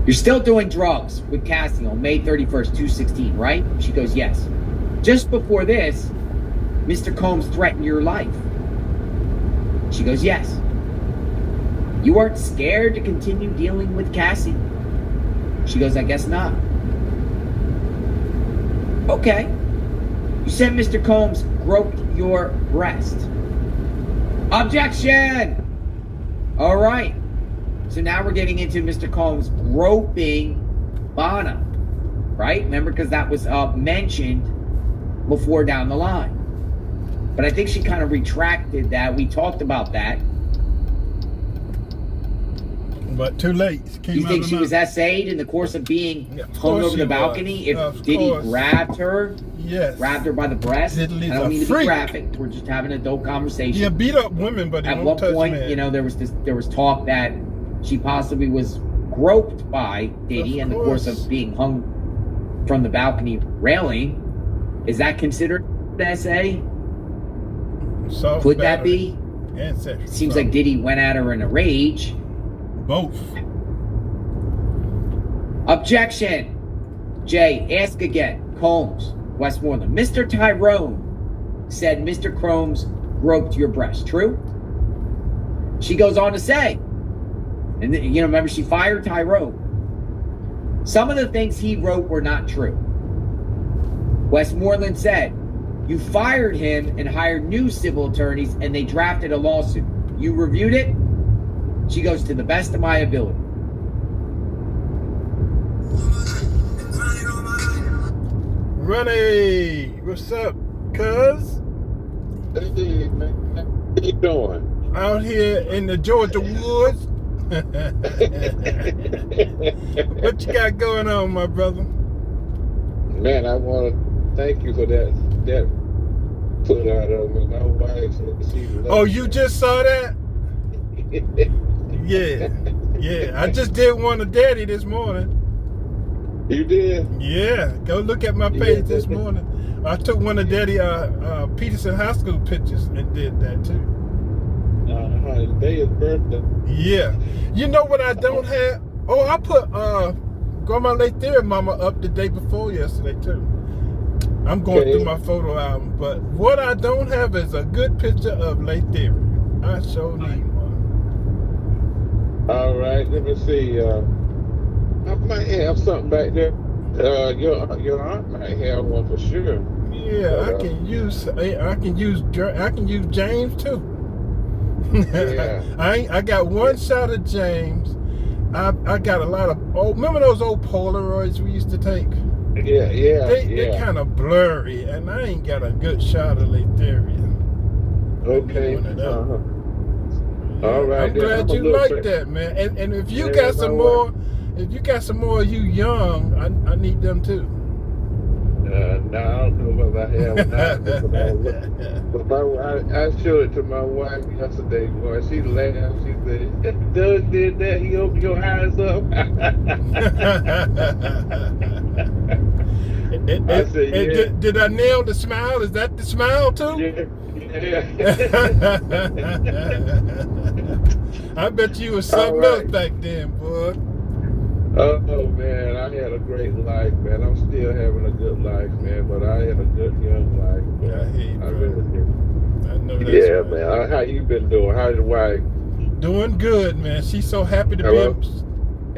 G: You're still doing drugs with Cassie on May 31st, 2016, right? She goes, yes. Just before this, Mr. Combs threatened your life. She goes, yes. You weren't scared to continue dealing with Cassie? She goes, I guess not. Okay. You said Mr. Combs groped your breast. Objection! All right. So now we're getting into Mr. Combs groping Bonna, right? Remember, because that was mentioned before down the line. But I think she kind of retracted that. We talked about that.
A: But too late.
G: You think she was essayed in the course of being hung over the balcony? If Diddy grabbed her, grabbed her by the breast, I don't mean to be graphic. We're just having an adult conversation.
A: Yeah, beat up women, but
G: at one point, you know, there was talk that she possibly was groped by Diddy in the course of being hung from the balcony railing. Is that considered essay? Could that be? Seems like Diddy went at her in a rage.
A: Both.
G: Objection. Jay, ask again. Combs, Westmoreland. Mr. Tyrone said Mr. Combs groped your breast. True? She goes on to say, and you know, remember she fired Tyrone. Some of the things he wrote were not true. Westmoreland said, you fired him and hired new civil attorneys and they drafted a lawsuit. You reviewed it? She goes, to the best of my ability.
A: Ronnie, what's up, cuz?
H: Hey, man. How you doing?
A: Out here in the Georgia woods. What you got going on, my brother?
H: Man, I want to thank you for that put out of me. My wife said she loved
A: Oh, you just saw that? Yeah. I just did one of Daddy this morning.
H: You did?
A: Yeah. Go look at my page this morning. I took one of Daddy Peterson High School pictures and did that too.
H: His day is birthday.
A: Yeah. You know what I don't have? Oh, I put Grandma Lathyria Mama up the day before yesterday too. I'm going through my photo album, but what I don't have is a good picture of Lathyria. I sure need one.
H: All right, let me see. I might have something back there. Your aunt might have one for sure.
A: Yeah,
H: but,
A: I can use James too.
H: Yeah.
A: I got one shot of James. I got a lot of remember those old Polaroids we used to take?
H: Yeah.
A: They're kind of blurry, and I ain't got a good shot of Lathyria.
H: Okay. All right.
A: I'm glad you like that, man. And if you got some more, if you got some more of you young, I need them too.
H: No, I don't know whether I have or not. But I showed it to my wife yesterday. Boy, she laughed. She said, "Doug did that. He opened your eyes up." I said, yeah.
A: Did I nail the smile? Is that the smile too?
H: Yeah.
A: I bet you was something else back then, boy.
H: Oh man, I had a great life, man. I'm still having a good life, man. But I had a good young life.
A: Yeah, I hear you,
H: I really did.
A: I know that's
H: Yeah,
A: right.
H: man. How you been doing? How's your wife?
A: Doing good, man. She's so happy to
H: Hello?
A: be.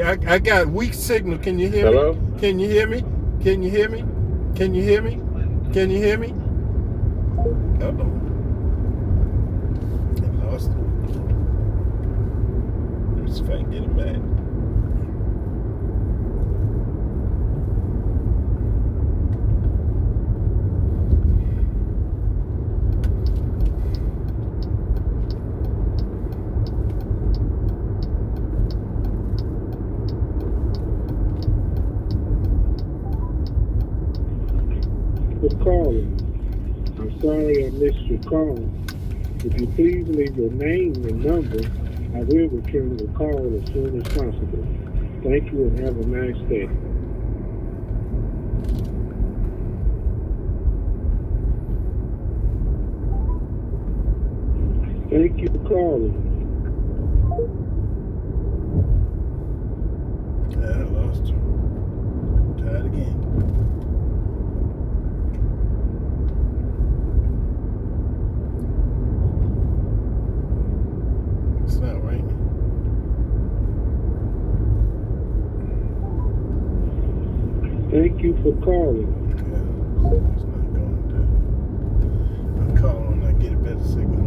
A: I got weak signal. Can you hear
H: Hello?
A: me? Can you hear me? Can you hear me? Can you hear me? Can you hear me? Uh-oh. I lost it. Let's see if I can get it back.
I: for calling. I'm sorry I missed your call. If you please leave your name and number, I will return the call as soon as possible. Thank you and have a nice day. Thank you for calling.
A: I lost her. Try it again. It's not ringing.
I: Thank you for calling.
A: It's not going to. I'll call when I get a better signal.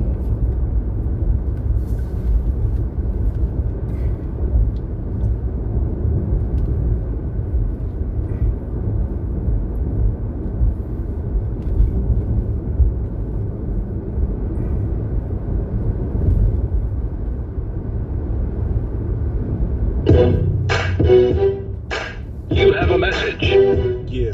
F: You have a message.
A: Yeah.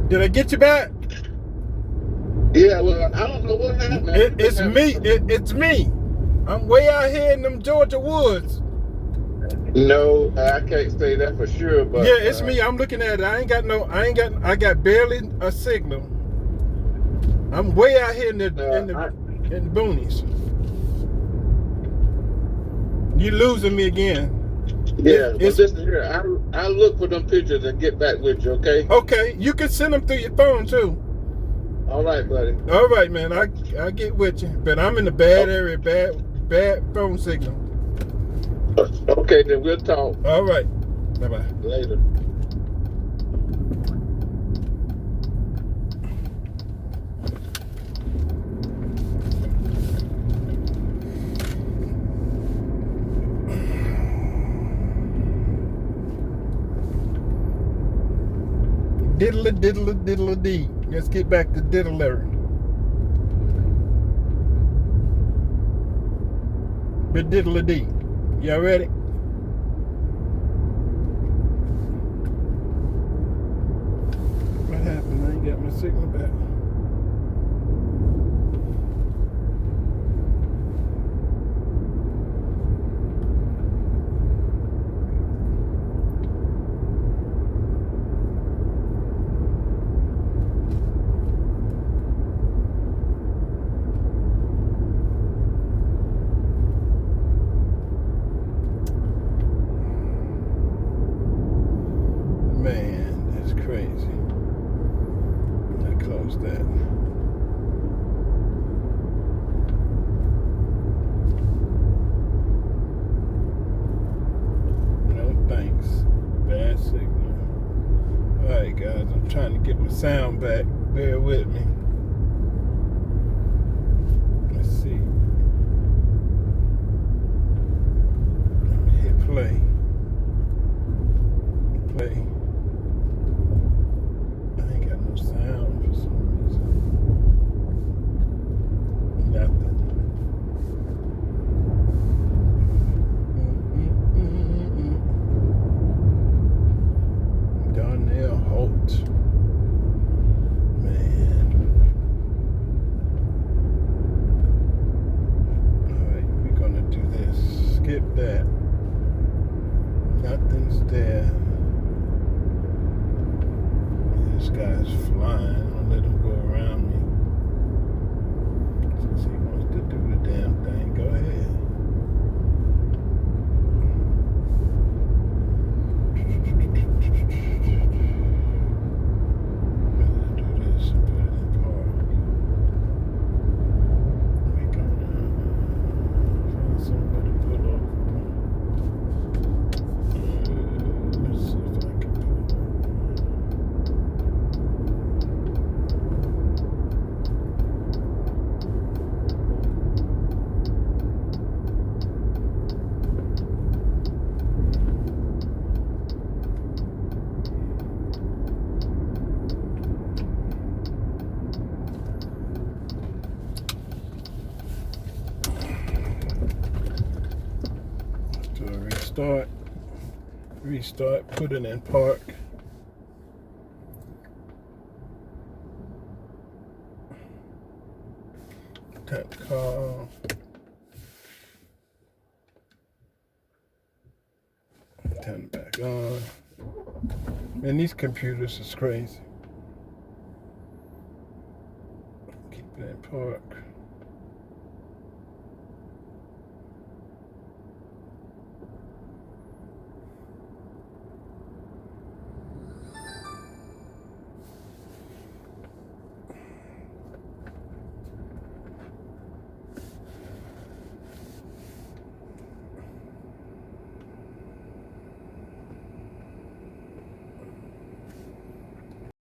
A: Did I get you back?
H: Yeah, well, I don't know what happened.
A: It's me. It's me. I'm way out here in them Georgia woods.
H: No, I can't say that for sure, but
A: yeah, it's me. I'm looking at it. I got barely a signal. I'm way out here in the boonies. You losing me again.
H: Yeah, but listen here. I look for them pictures and get back with you, okay?
A: Okay, you can send them through your phone too.
H: All right, buddy.
A: All right, man. I get with you, but I'm in the bad area, bad phone signal.
H: Okay, then we'll talk.
A: All right. Bye-bye.
H: Later.
A: Diddle diddle diddle dee. Let's get back to diddler. But diddle dee. Y'all ready? What happened? I ain't got my signal back. Man, that's crazy. I close that. No thanks. Bad signal. Alright guys, I'm trying to get my sound back. Bear with me. Let's see. Let me hit play. Play. I ain't got no sound for some reason. Nothing. Darnell Holt. Man. Alright, we're gonna do this. Skip that. Nothing's there. start, restart, put it in park. Tap call. Turn it back on. Man, these computers is crazy. Keep it in park.